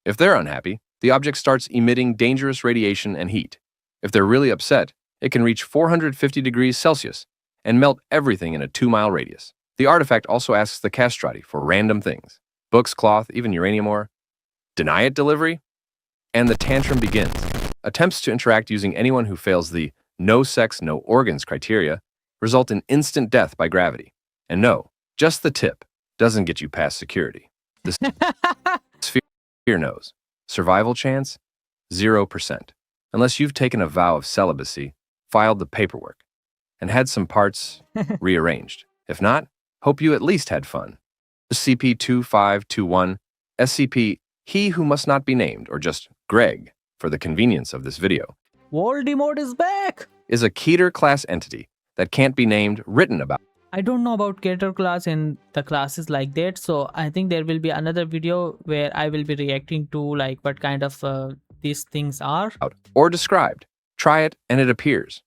If they're unhappy, the object starts emitting dangerous radiation and heat. If they're really upset, it can reach 450 degrees Celsius and melt everything in a 2-mile radius. The artifact also asks the castrati for random things: books, cloth, even uranium ore. Deny it delivery? And the tantrum begins. Attempts to interact using anyone who fails the no sex, no organs criteria result in instant death by gravity. And no, just the tip doesn't get you past security. The sphere knows. Survival chance? 0%. Unless you've taken a vow of celibacy, filed the paperwork, and had some parts rearranged. If not, hope you at least had fun. SCP-2521, SCP He Who Must Not Be Named, or just Greg, for the convenience of this video, Voldemort is back! is a Keter class entity that can't be named, written about. I don't know about Keter class and the classes like that, so I think there will be another video where I will be reacting to like what kind of these things are. Or described. Try it and it appears.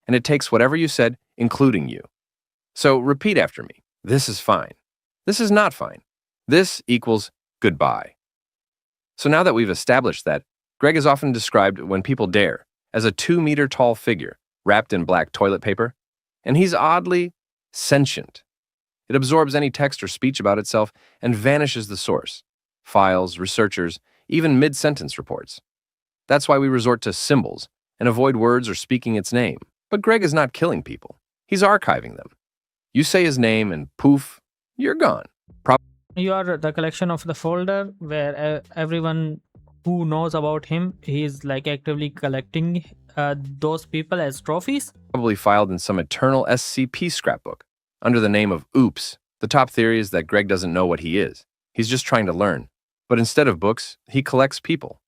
And it takes whatever you said, including you. So repeat after me. This is fine. This is not fine. This equals goodbye. So now that we've established that, Greg is often described when people dare as a 2-meter tall figure wrapped in black toilet paper, and he's oddly sentient. It absorbs any text or speech about itself and vanishes the source, files, researchers, even mid-sentence reports. That's why we resort to symbols and avoid words or speaking its name. But Greg is not killing people. He's archiving them. You say his name and poof, you're gone. You are the collection of the folder where everyone who knows about him, he is like actively collecting those people as trophies. Probably filed in some eternal SCP scrapbook under the name of Oops. The top theory is that Greg doesn't know what he is. He's just trying to learn. But instead of books, he collects people.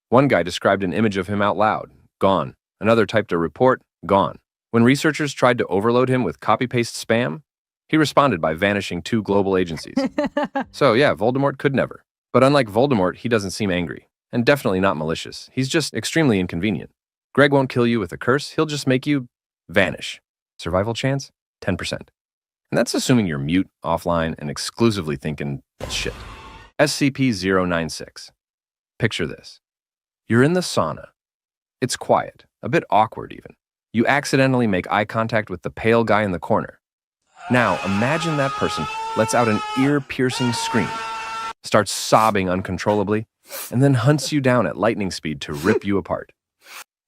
One guy described an image of him out loud. Gone. Another typed a report. Gone. When researchers tried to overload him with copy-paste spam, he responded by vanishing 2 global agencies. So yeah, Voldemort could never. But unlike Voldemort, he doesn't seem angry. And definitely not malicious. He's just extremely inconvenient. Greg won't kill you with a curse, he'll just make you vanish. Survival chance? 10%. And that's assuming you're mute, offline, and exclusively thinking shit. SCP-096. Picture this. You're in the sauna. It's quiet, a bit awkward even. You accidentally make eye contact with the pale guy in the corner. Now, imagine that person lets out an ear-piercing scream, starts sobbing uncontrollably, and then hunts you down at lightning speed to rip you apart.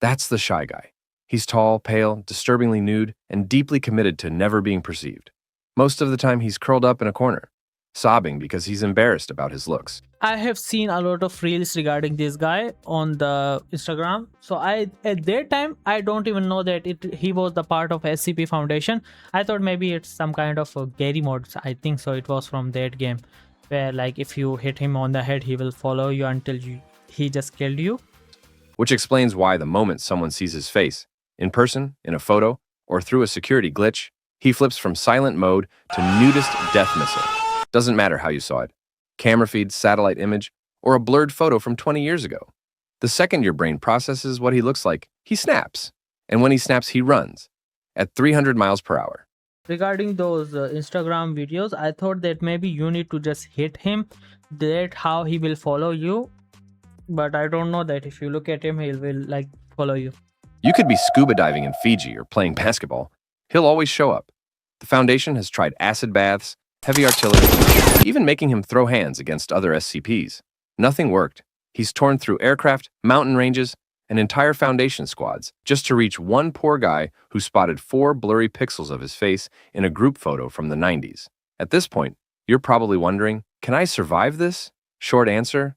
That's the shy guy. He's tall, pale, disturbingly nude, and deeply committed to never being perceived. Most of the time, he's curled up in a corner, sobbing because he's embarrassed about his looks. I have seen a lot of reels regarding this guy on the Instagram. So at that time, I don't even know that he was the part of SCP Foundation. I thought maybe it's some kind of a Gary mod. I think so. It was from that game where like if you hit him on the head, he will follow you until he just killed you. Which explains why the moment someone sees his face, in person, in a photo, or through a security glitch, he flips from silent mode to nudist death missile. Doesn't matter how you saw it. Camera feed, satellite image, or a blurred photo from 20 years ago. The second your brain processes what he looks like, he snaps. And when he snaps, he runs at 300 miles per hour. Regarding those Instagram videos, I thought that maybe you need to just hit him, that how he will follow you. But I don't know that if you look at him, he will like follow you. You could be scuba diving in Fiji or playing basketball. He'll always show up. The Foundation has tried acid baths, heavy artillery, even making him throw hands against other SCPs. Nothing worked. He's torn through aircraft, mountain ranges, and entire Foundation squads just to reach one poor guy who spotted 4 blurry pixels of his face in a group photo from the 90s. At this point, you're probably wondering, can I survive this? Short answer,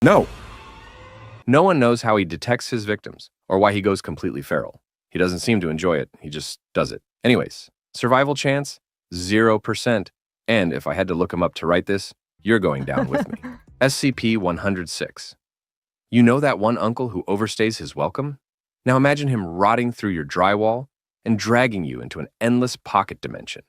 no. No one knows how he detects his victims or why he goes completely feral. He doesn't seem to enjoy it. He just does it. Anyways, survival chance, 0%. And if I had to look him up to write this, you're going down with me. SCP-106. You know that one uncle who overstays his welcome? Now imagine him rotting through your drywall and dragging you into an endless pocket dimension.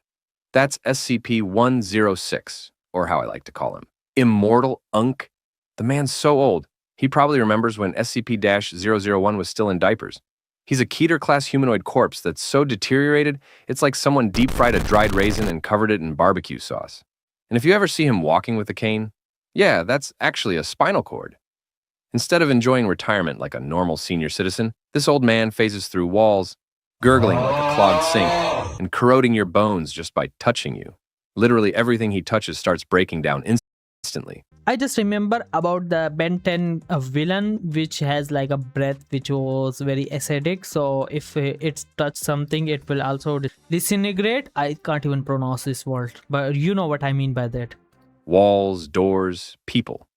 That's SCP-106, or how I like to call him. Immortal Unk. The man's so old, he probably remembers when SCP-001 was still in diapers. He's a Keter-class humanoid corpse that's so deteriorated, it's like someone deep-fried a dried raisin and covered it in barbecue sauce. And if you ever see him walking with a cane, yeah, that's actually a spinal cord. Instead of enjoying retirement like a normal senior citizen, this old man phases through walls, gurgling like a clogged sink, and corroding your bones just by touching you. Literally everything he touches starts breaking down instantly. I just remember about the Ben 10 villain, which has like a breath which was very acidic. So if it's touched something, it will also disintegrate. I can't even pronounce this word, but you know what I mean by that. Walls, doors, people.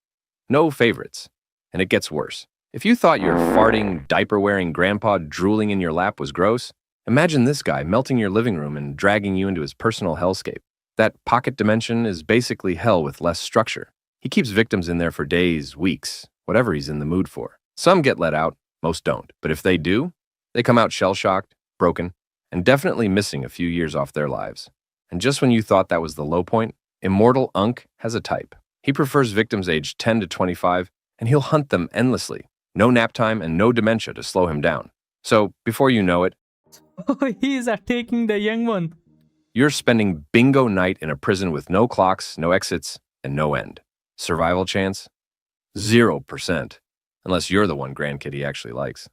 No favorites. And it gets worse. If you thought your farting, diaper-wearing grandpa drooling in your lap was gross, imagine this guy melting your living room and dragging you into his personal hellscape. That pocket dimension is basically hell with less structure. He keeps victims in there for days, weeks, whatever he's in the mood for. Some get let out, most don't. But if they do, they come out shell-shocked, broken, and definitely missing a few years off their lives. And just when you thought that was the low point, Immortal Unk has a type. He prefers victims aged 10 to 25, and he'll hunt them endlessly. No nap time and no dementia to slow him down. So, before you know it, He's attacking the young one. you're spending bingo night in a prison with no clocks, no exits, and no end. Survival chance? 0%, unless you're the one grandkid he actually likes.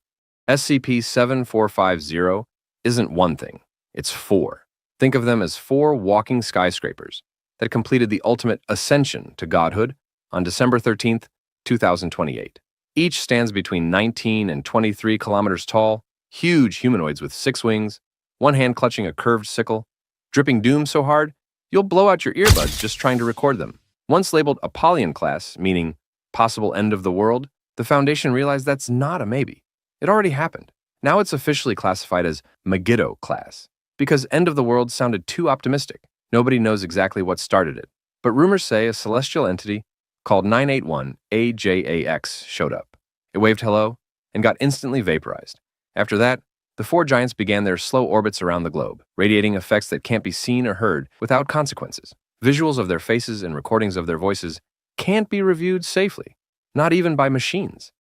SCP-7450 isn't one thing, it's 4. Think of them as 4 walking skyscrapers that completed the ultimate ascension to godhood on December 13th, 2028. Each stands between 19 and 23 kilometers tall, huge humanoids with 6 wings, one hand clutching a curved sickle, dripping doom so hard, you'll blow out your earbuds just trying to record them. Once labeled Apollyon class, meaning possible end of the world, the Foundation realized that's not a maybe. It already happened. Now it's officially classified as Megiddo class, because end of the world sounded too optimistic. Nobody knows exactly what started it, but rumors say a celestial entity called 981 AJAX showed up. It waved hello and got instantly vaporized. After that, the 4 giants began their slow orbits around the globe, radiating effects that can't be seen or heard without consequences. Visuals of their faces and recordings of their voices can't be reviewed safely, not even by machines.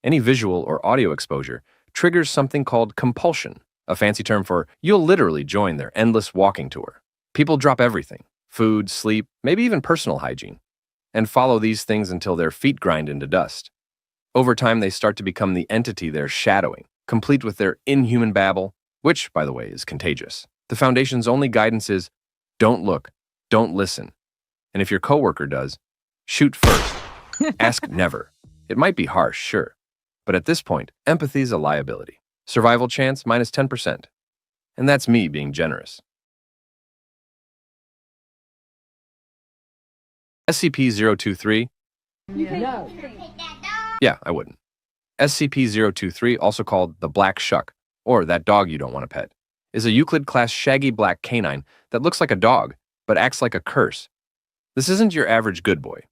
Any visual or audio exposure triggers something called compulsion, a fancy term for you'll literally join their endless walking tour. People drop everything, food, sleep, maybe even personal hygiene, and follow these things until their feet grind into dust. Over time, they start to become the entity they're shadowing, complete with their inhuman babble, which, by the way, is contagious. The Foundation's only guidance is, don't look, don't listen. And if your coworker does, shoot first. Ask never. It might be harsh, sure, but at this point, empathy's a liability. Survival chance minus 10%. And that's me being generous. SCP-023? Yeah, I wouldn't. SCP-023, also called the Black Shuck, or that dog you don't want to pet, is a Euclid-class shaggy black canine that looks like a dog, but acts like a curse. This isn't your average good boy.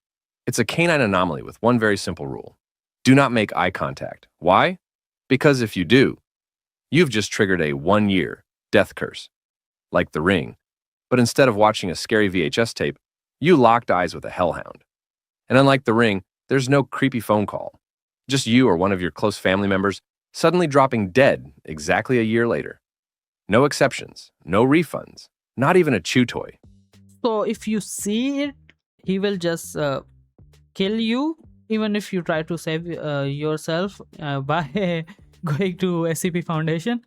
It's a canine anomaly with one very simple rule. Do not make eye contact. Why? Because if you do, you've just triggered a 1-year death curse, like The Ring. But instead of watching a scary VHS tape, you locked eyes with a hellhound. And unlike The Ring, there's no creepy phone call. Just you or one of your close family members suddenly dropping dead exactly a year later. No exceptions, no refunds, not even a chew toy. So if you see it, he will just kill you, even if you try to save yourself by going to SCP Foundation.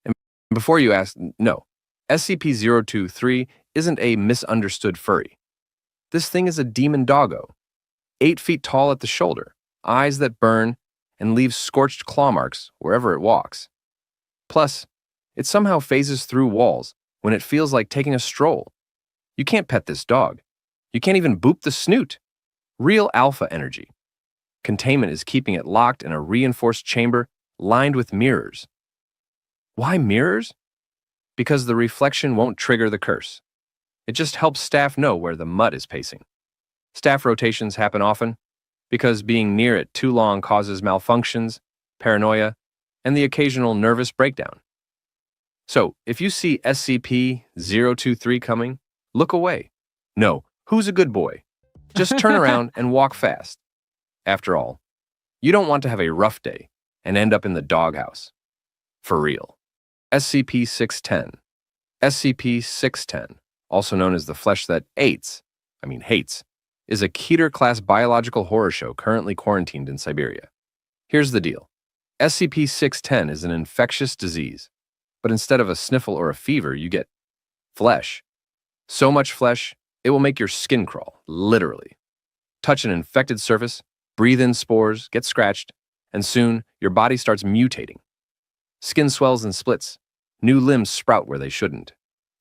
And before you ask, no, SCP-023 isn't a misunderstood furry. This thing is a demon doggo, 8 feet tall at the shoulder, eyes that burn, and leaves scorched claw marks wherever it walks. Plus, it somehow phases through walls when it feels like taking a stroll. You can't pet this dog. You can't even boop the snoot. Real alpha energy. Containment is keeping it locked in a reinforced chamber lined with mirrors. Why mirrors? Because the reflection won't trigger the curse. It just helps staff know where the mutt is pacing. Staff rotations happen often because being near it too long causes malfunctions, paranoia, and the occasional nervous breakdown. So, if you see SCP-023 coming, look away. No, who's a good boy? Just turn around and walk fast. After all, you don't want to have a rough day and end up in the doghouse. For real. SCP-610. SCP-610, also known as the flesh that hates, is a Keter-class biological horror show currently quarantined in Siberia. Here's the deal. SCP-610 is an infectious disease, but instead of a sniffle or a fever, you get flesh. So much flesh, it will make your skin crawl, literally. Touch an infected surface, breathe in spores, get scratched, and soon your body starts mutating. Skin swells and splits. New limbs sprout where they shouldn't.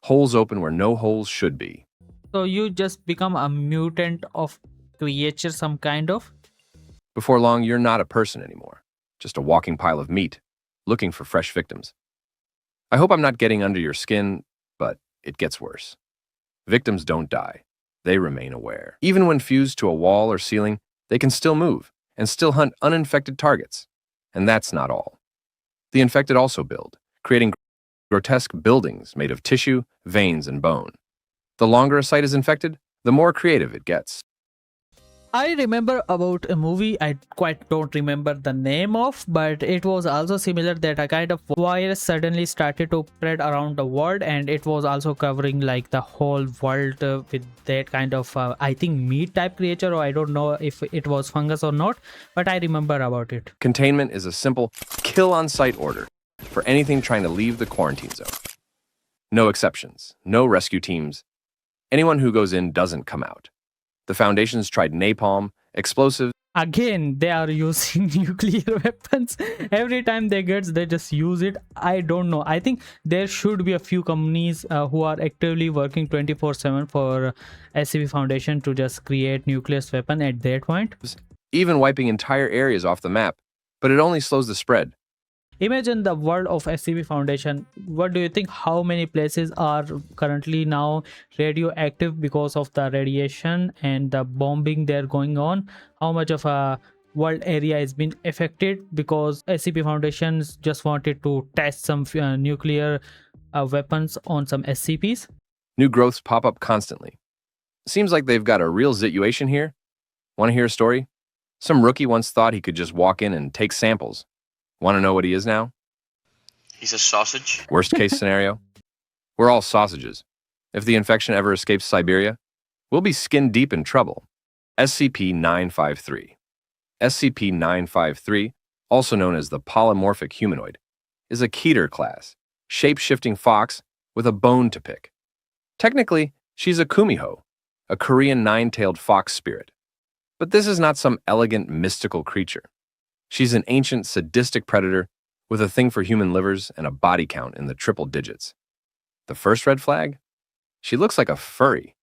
Holes open where no holes should be. So you just become a mutant of creature, some kind of? Before long, you're not a person anymore. Just a walking pile of meat, looking for fresh victims. I hope I'm not getting under your skin, but it gets worse. Victims don't die. They remain aware. Even when fused to a wall or ceiling, they can still move and still hunt uninfected targets. And that's not all. The infected also build, creating grotesque buildings made of tissue, veins, and bone. The longer a site is infected, the more creative it gets. I remember about a movie I quite don't remember the name of, but it was also similar that a kind of virus suddenly started to spread around the world, and it was also covering like the whole world with that kind of I think meat type creature, or I don't know if it was fungus or not, but I remember about it. Containment is a simple kill on sight order for anything trying to leave the quarantine zone. No exceptions, no rescue teams. Anyone who goes in doesn't come out. The Foundation's tried napalm, explosives. Again, they are using nuclear weapons. Every time they just use it. I don't know. I think there should be a few companies who are actively working 24/7 for SCP Foundation to just create nuclear weapon at that point. Even wiping entire areas off the map, but it only slows the spread. Imagine the world of SCP Foundation. What do you think? How many places are currently now radioactive because of the radiation and the bombing there going on? How much of a world area has been affected because SCP Foundations just wanted to test some nuclear weapons on some SCPs? New growths pop up constantly. Seems like they've got a real situation here. Want to hear a story? Some rookie once thought he could just walk in and take samples. Want to know what he is now? He's a sausage. Worst case scenario? We're all sausages. If the infection ever escapes Siberia, we'll be skin deep in trouble. SCP-953. SCP-953, also known as the polymorphic humanoid, is a Keter class, shape-shifting fox with a bone to pick. Technically, she's a kumiho, a Korean nine-tailed fox spirit. But this is not some elegant, mystical creature. She's an ancient, sadistic predator with a thing for human livers and a body count in the triple digits. The first red flag? She looks like a furry.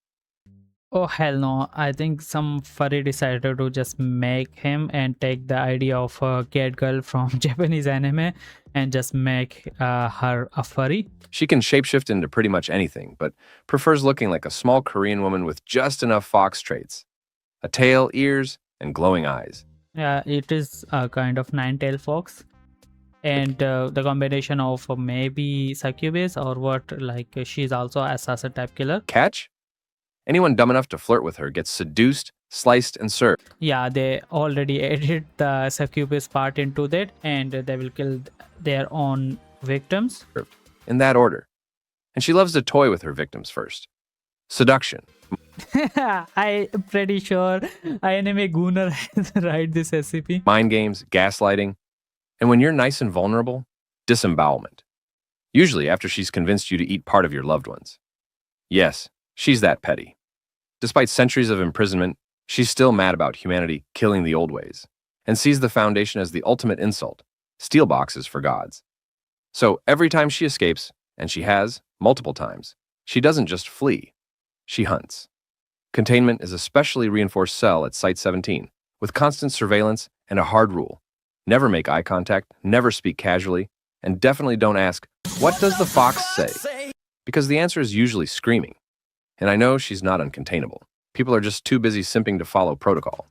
Oh hell no, I think some furry decided to just make him and take the idea of a cat girl from Japanese anime and just make her a furry. She can shapeshift into pretty much anything, but prefers looking like a small Korean woman with just enough fox traits. A tail, ears, and glowing eyes. Yeah, it is a kind of nine-tailed fox. And the combination of maybe succubus or what, like she's also assassin type killer. Catch? Anyone dumb enough to flirt with her gets seduced, sliced, and served. Yeah, they already added the succubus part into that, and they will kill their own victims. In that order. And she loves to toy with her victims first. Seduction. I'm pretty sure anime Gunnar has write this SCP. Mind games, gaslighting, and when you're nice and vulnerable, disembowelment. Usually after she's convinced you to eat part of your loved ones. Yes, she's that petty. Despite centuries of imprisonment, she's still mad about humanity killing the old ways, and sees the Foundation as the ultimate insult, steel boxes for gods. So every time she escapes, and she has, multiple times, she doesn't just flee, she hunts. Containment is a specially reinforced cell at Site 17, with constant surveillance and a hard rule. Never make eye contact, never speak casually, and definitely don't ask, "What does the fox say?" Because the answer is usually screaming. And I know she's not uncontainable. People are just too busy simping to follow protocol.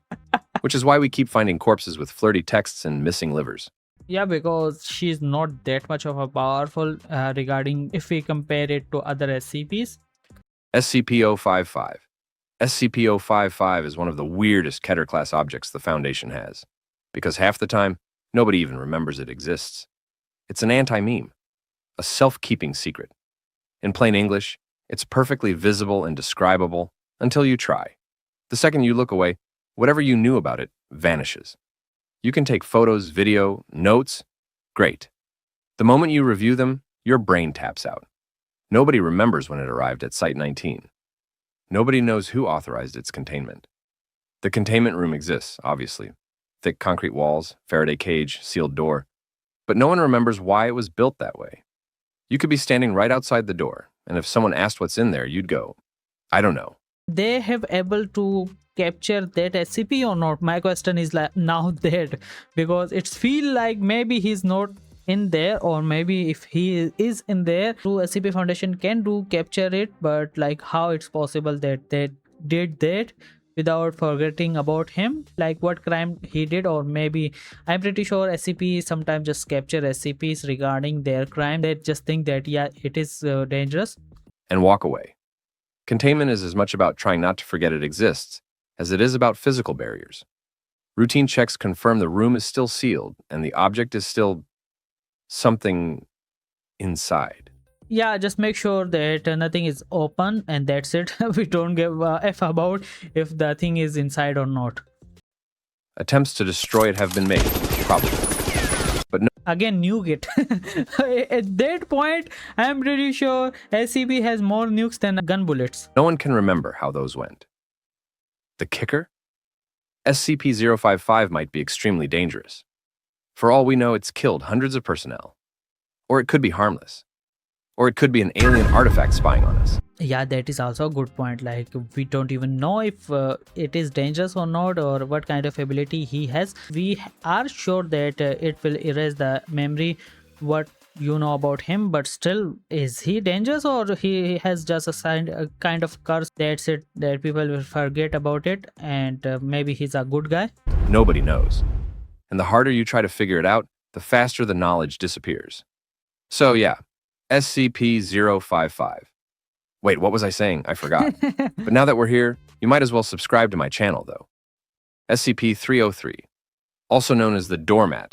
Which is why we keep finding corpses with flirty texts and missing livers. Yeah, because she's not that much of a powerful regarding if we compare it to other SCPs. SCP-055. SCP-055 is one of the weirdest Keter class objects the Foundation has, because half the time, nobody even remembers it exists. It's an anti-meme, a self-keeping secret. In plain English, it's perfectly visible and describable until you try. The second you look away, whatever you knew about it vanishes. You can take photos, video, notes. Great. The moment you review them, your brain taps out. Nobody remembers when it arrived at Site 19. Nobody knows who authorized its containment. The containment room exists, obviously. Thick concrete walls, Faraday cage, sealed door. But no one remembers why it was built that way. You could be standing right outside the door, and if someone asked what's in there, you'd go, "I don't know." They have able to capture that SCP or not? My question is like now that, because it's feel like maybe he's not in there, or maybe if he is in there, through SCP Foundation can do capture it, but like how it's possible that they did that without forgetting about him, like what crime he did? Or maybe I'm pretty sure SCP sometimes just capture SCPs regarding their crime. They just think that yeah, it is dangerous And walk away. Containment is as much about trying not to forget it exists as it is about physical barriers. Routine checks confirm the room is still sealed and the object is still something inside. Yeah, just make sure that nothing is open and that's it. We don't give a F about if the thing is inside or not. Attempts to destroy it have been made, probably. But no, Again, nuke it. At that point, I'm pretty sure SCP has more nukes than gun bullets. no one can remember how those went. The kicker? SCP-055 might be extremely dangerous. For all we know, it's killed hundreds of personnel. Or it could be harmless. Or it could be an alien artifact spying on us. Yeah, that is also a good point. Like, we don't even know if it is dangerous or not, or what kind of ability he has. We are sure that it will erase the memory what you know about him, but still, is he dangerous, or he has just a kind of curse, that's it, that people will forget about it, and maybe he's a good guy? Nobody knows. And the harder you try to figure it out, the faster the knowledge disappears. So yeah, SCP-055. Wait, what was I saying? I forgot. But now that we're here, you might as well subscribe to my channel, though. SCP-303, also known as the doorman.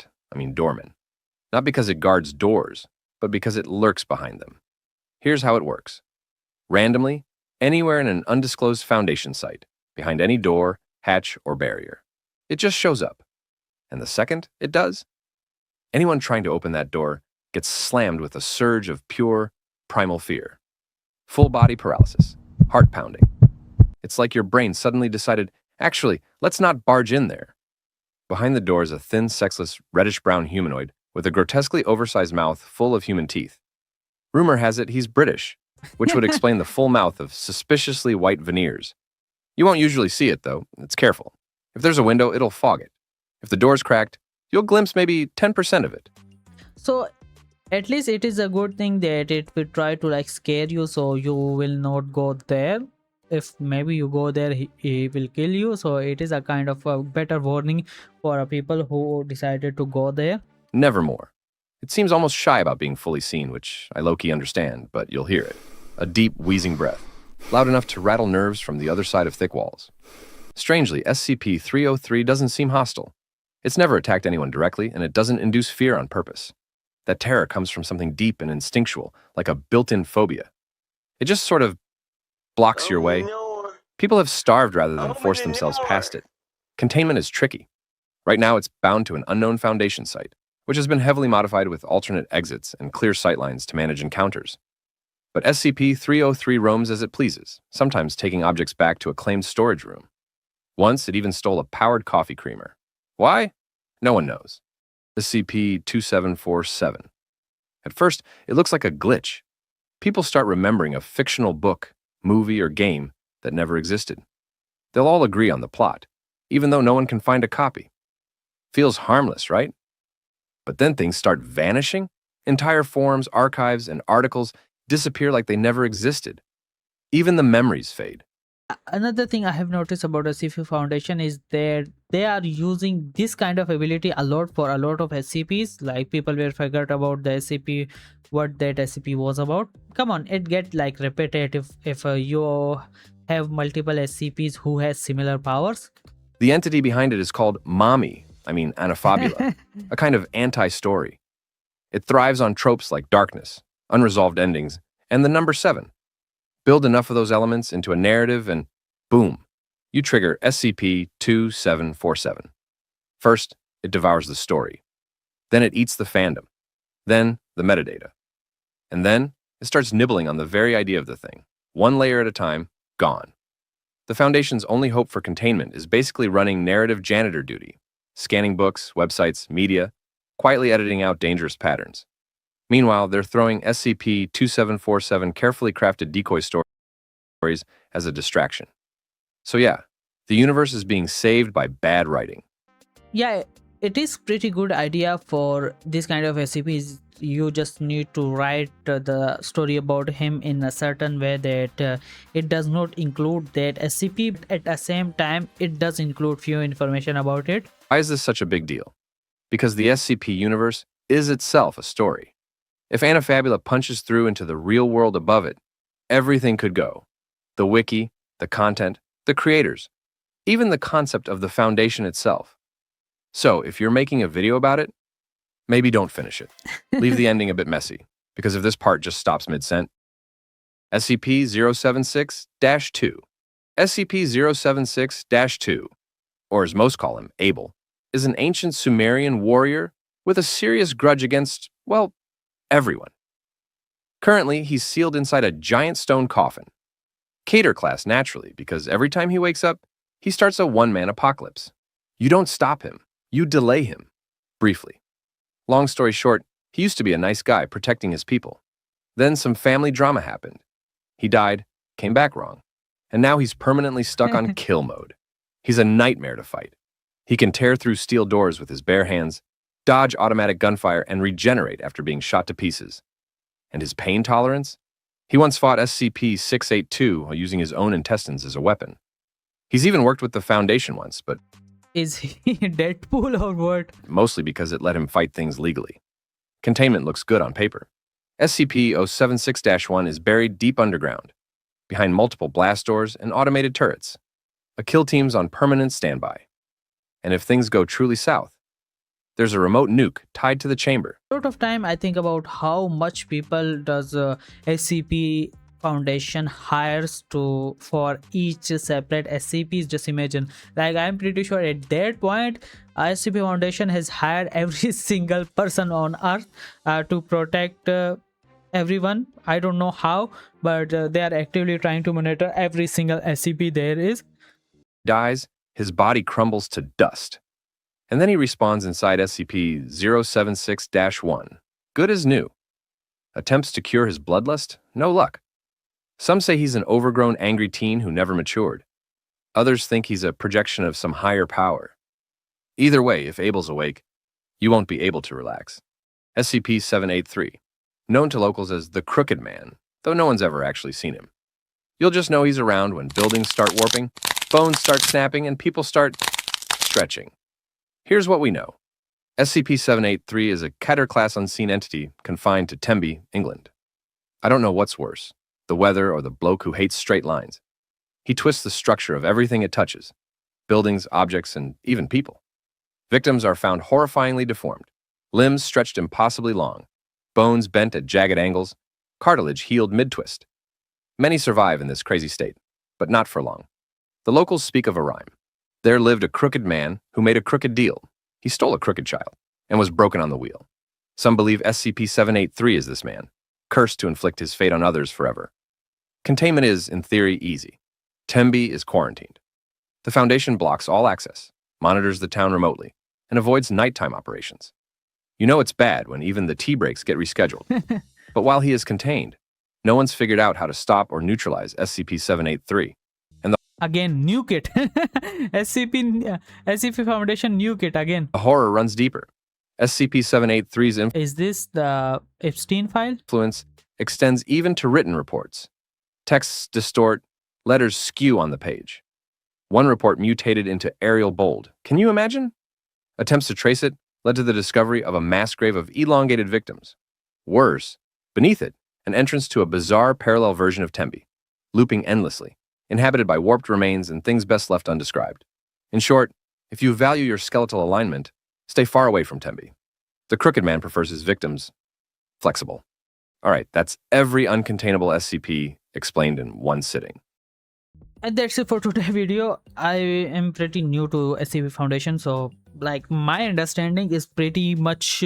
Not because it guards doors, but because it lurks behind them. Here's how it works. Randomly, anywhere in an undisclosed Foundation site, behind any door, hatch, or barrier. It just shows up. And the second it does, anyone trying to open that door gets slammed with a surge of pure, primal fear. Full body paralysis, heart pounding. It's like your brain suddenly decided, actually, let's not barge in there. Behind the door is a thin, sexless, reddish-brown humanoid with a grotesquely oversized mouth full of human teeth. Rumor has it he's British, which would explain the full mouth of suspiciously white veneers. You won't usually see it, though. It's careful. If there's a window, it'll fog it. If the door's cracked, you'll glimpse maybe 10% of it. So at least it is a good thing that it will try to like scare you, so you will not go there. If maybe you go there, he will kill you. So it is a kind of a better warning for people who decided to go there. Nevermore. It seems almost shy about being fully seen, which I low-key understand, but you'll hear it. A deep, wheezing breath, loud enough to rattle nerves from the other side of thick walls. Strangely, SCP-303 doesn't seem hostile. It's never attacked anyone directly, and it doesn't induce fear on purpose. That terror comes from something deep and instinctual, like a built-in phobia. It just sort of blocks your way. People have starved rather than force themselves past it. Containment is tricky. Right now, it's bound to an unknown Foundation site, which has been heavily modified with alternate exits and clear sightlines to manage encounters. But SCP-303 roams as it pleases, sometimes taking objects back to a claimed storage room. Once, it even stole a powered coffee creamer. Why? No one knows. SCP-2747. At first, it looks like a glitch. People start remembering a fictional book, movie, or game that never existed. They'll all agree on the plot, even though no one can find a copy. Feels harmless, right? But then things start vanishing. Entire forums, archives, and articles disappear like they never existed. Even the memories fade. Another thing I have noticed about SCP Foundation is that they are using this kind of ability a lot for a lot of SCPs. Like, people will forget about the SCP, what that SCP was about. Come on, it get like repetitive if you have multiple SCPs who has similar powers. The entity behind it is called Anaphobula, a kind of anti-story. It thrives on tropes like darkness, unresolved endings, and the number 7. Build enough of those elements into a narrative and boom, you trigger SCP-2747. First, it devours the story. Then it eats the fandom. Then the metadata. And then it starts nibbling on the very idea of the thing. One layer at a time, gone. The Foundation's only hope for containment is basically running narrative janitor duty, scanning books, websites, media, quietly editing out dangerous patterns. Meanwhile, they're throwing SCP-2747 carefully crafted decoy stories as a distraction. So yeah, the universe is being saved by bad writing. Yeah, it is pretty good idea for this kind of SCPs. You just need to write the story about him in a certain way that it does not include that SCP. At the same time, it does include few information about it. Why is this such a big deal? Because the SCP universe is itself a story. If Anaphobula punches through into the real world above it, everything could go. The wiki, the content, the creators. even the concept of the Foundation itself. So, if you're making a video about it, maybe don't finish it. Leave the ending a bit messy, because if this part just stops mid-sent. SCP-076-2. SCP-076-2, or as most call him, Abel, is an ancient Sumerian warrior with a serious grudge against, well, everyone. Currently, he's sealed inside a giant stone coffin. Keter class, naturally, because every time he wakes up, he starts a one-man apocalypse. You don't stop him. You delay him. Briefly. Long story short, he used to be a nice guy protecting his people. Then some family drama happened. He died, came back wrong, and now he's permanently stuck on kill mode. He's a nightmare to fight. He can tear through steel doors with his bare hands, dodge automatic gunfire, and regenerate after being shot to pieces. And his pain tolerance? He once fought SCP-682 while using his own intestines as a weapon. He's even worked with the Foundation once, but Is he Deadpool or what? mostly because it let him fight things legally. Containment looks good on paper. SCP-076-1 is buried deep underground, behind multiple blast doors and automated turrets. A kill team's on permanent standby. And if things go truly south, there's a remote nuke tied to the chamber. A lot of time I think about how much people does SCP Foundation hires for each separate SCPs. Just imagine, like, I'm pretty sure at that point SCP Foundation has hired every single person on Earth to protect everyone. I don't know how, but they are actively trying to monitor every single SCP there is. Dies, his body crumbles to dust. And then he respawns inside SCP-076-1. Good as new. Attempts to cure his bloodlust? No luck. Some say he's an overgrown, angry teen who never matured. Others think he's a projection of some higher power. Either way, if Abel's awake, you won't be able to relax. SCP-783, known to locals as the Crooked Man, though no one's ever actually seen him. You'll just know he's around when buildings start warping, bones start snapping, and people start stretching. Here's what we know. SCP-783 is a Keter-class unseen entity confined to Tembe, England. I don't know what's worse, the weather or the bloke who hates straight lines. He twists the structure of everything it touches, buildings, objects, and even people. Victims are found horrifyingly deformed, limbs stretched impossibly long, bones bent at jagged angles, cartilage healed mid-twist. Many survive in this crazy state, but not for long. The locals speak of a rhyme. There lived a crooked man who made a crooked deal. He stole a crooked child and was broken on the wheel. Some believe SCP-783 is this man, cursed to inflict his fate on others forever. Containment is, in theory, easy. Tembe is quarantined. The Foundation blocks all access, monitors the town remotely, and avoids nighttime operations. You know it's bad when even the tea breaks get rescheduled. But while he is contained, no one's figured out how to stop or neutralize SCP-783. Again, nuke it. SCP Foundation, nuke it again. The horror runs deeper. SCP-783's Is this the Epstein file? influence extends even to written reports. Texts distort, letters skew on the page. One report mutated into Arial bold. Can you imagine? Attempts to trace it led to the discovery of a mass grave of elongated victims. Worse, beneath it, an entrance to a bizarre parallel version of Tembe, looping endlessly, inhabited by warped remains and things best left undescribed. In short, if you value your skeletal alignment, stay far away from Tembe. The Crooked Man prefers his victims flexible. All right, that's every uncontainable SCP explained in one sitting. And that's it for today's video. I am pretty new to SCP Foundation, so like my understanding is pretty much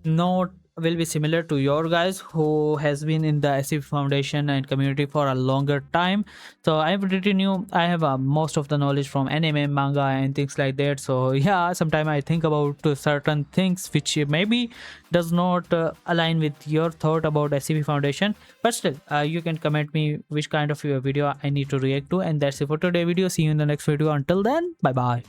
not will be similar to your guys who has been in the SCP Foundation and community for a longer time. So I'm pretty new. I have most of the knowledge from anime, manga, and things like that. So yeah, sometimes I think about certain things which maybe does not align with your thought about SCP Foundation. But still, you can comment me which kind of video I need to react to. And that's it for today's video. See you in the next video. Until then, bye bye.